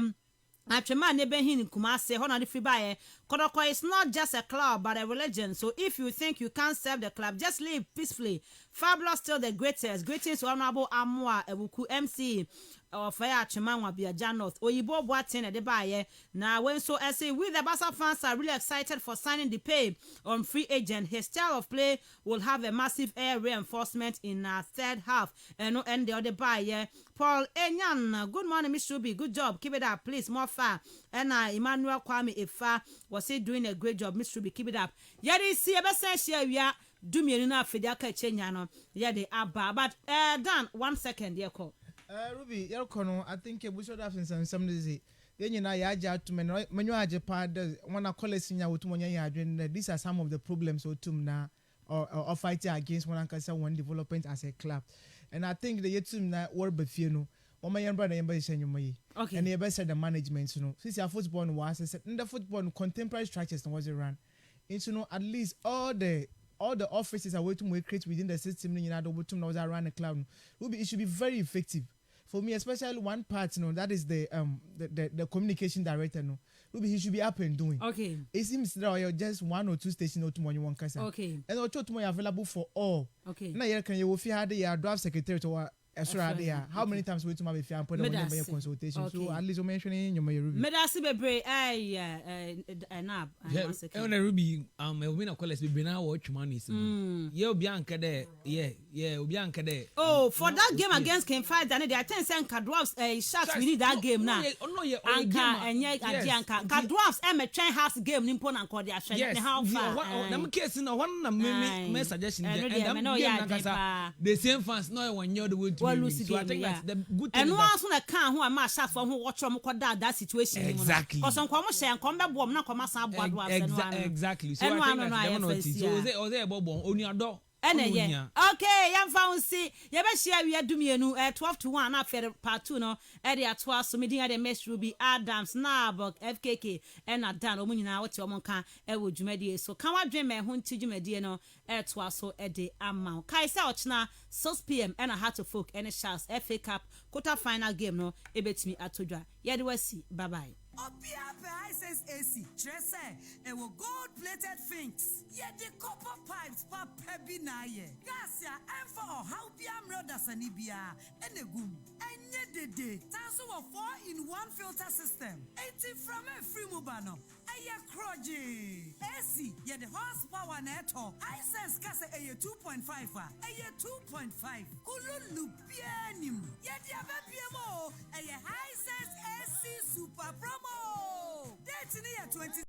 Achema Nebehin Kumase, Honor the Fribaye. Kodoko is not just a club but a religion. So if you think you can't serve the club, just live peacefully. Fabulous still the greatest. Greetings to Honorable Amwa Ebuku MC. Ofaya Chimanwa Biaja North. Oyibo Boatin de Baye. Now when so I say we the Barca fans are really excited for signing the pay on free agent. His style of play will have a massive air reinforcement in our third half. And the other Baye. Paul Enyan, good morning, Miss Rubby. Good job. Keep it up, please. More far. And Emmanuel Kwame Ifa was he doing a great job, Miss Rubby. Keep it up. Yadi see a best share we are doing enough for the Kacheniano. Yadi Abba. But Dan, 1 second, dear call. Ruby, your corner, I think we should have some disease. Then you know, I to when you are Japan, one of college senior with Monya, these are some of the problems with Tumna or fighting against one development as a club. And I think the team that work with you know, or my young brother, okay, and the best the management, you know, since your football was in the football contemporary structures was run, into you know at least all the offices are waiting to create within the system. You know, the bottom was around the cloud. It should be very effective. For me, especially one part, you know, that is the communication director. No, he should be up and doing. Okay. It seems that you're just 1 or 2 stations or tomorrow you want casa. Okay. And also tomorrow available for all. Okay. Now you can you have the draft secretary to how many times we to my if you put on your consultation. Okay. So at least you mentioning your Ruby. Medasi bebre nab. Yeah, Ruby we win a college be now watch money. Yeah, Bianca there. Yeah, Bianca there. Oh, for that game against Ken Fight, and they attend send Cadrops shots we need that game now. Oh no, yeah, Anka and Anka. Cadrops a train house game nimpon and call their share. How far? Them case no one me suggestion there. And the same fans no one you the way to. So I think that's the good thing. And no one soon can who are my shots for who watch them that situation. Exactly. Because some come say and come back bomb na come sa board was exactly. So I think that's the one so they about on your door. Okay, young found see. You better share we are doing 12 to 1 after part 2 no. Area 12 so meeting at the Miss Ruby Adams Nabok FKK and a Dan Omunina what your monka e wo dwumadi so kan wa dwen me ho nti dwumadi no 12 so e de amount. Kaisa ochna 6 p.m. and I had to folk any shots FA Cup quarter final game no e betimi atodwa. Ye de wasi bye bye. Opia Isis AC, Tresse, and will gold plated things. Yet the copper pipes, Papa Binaye, Gasia, and for how Biam Rodas and Ibia, and the goom. And yet the day, Tanso of 4-in-1 filter system. 80 from a free mubano. Aya Croji. AC, yet the horsepower netto. Isis Cassa a 2.5, a 2.5. Kululu Pianim. Yet the PMO, a high sense AC super promo. That's in the year 20.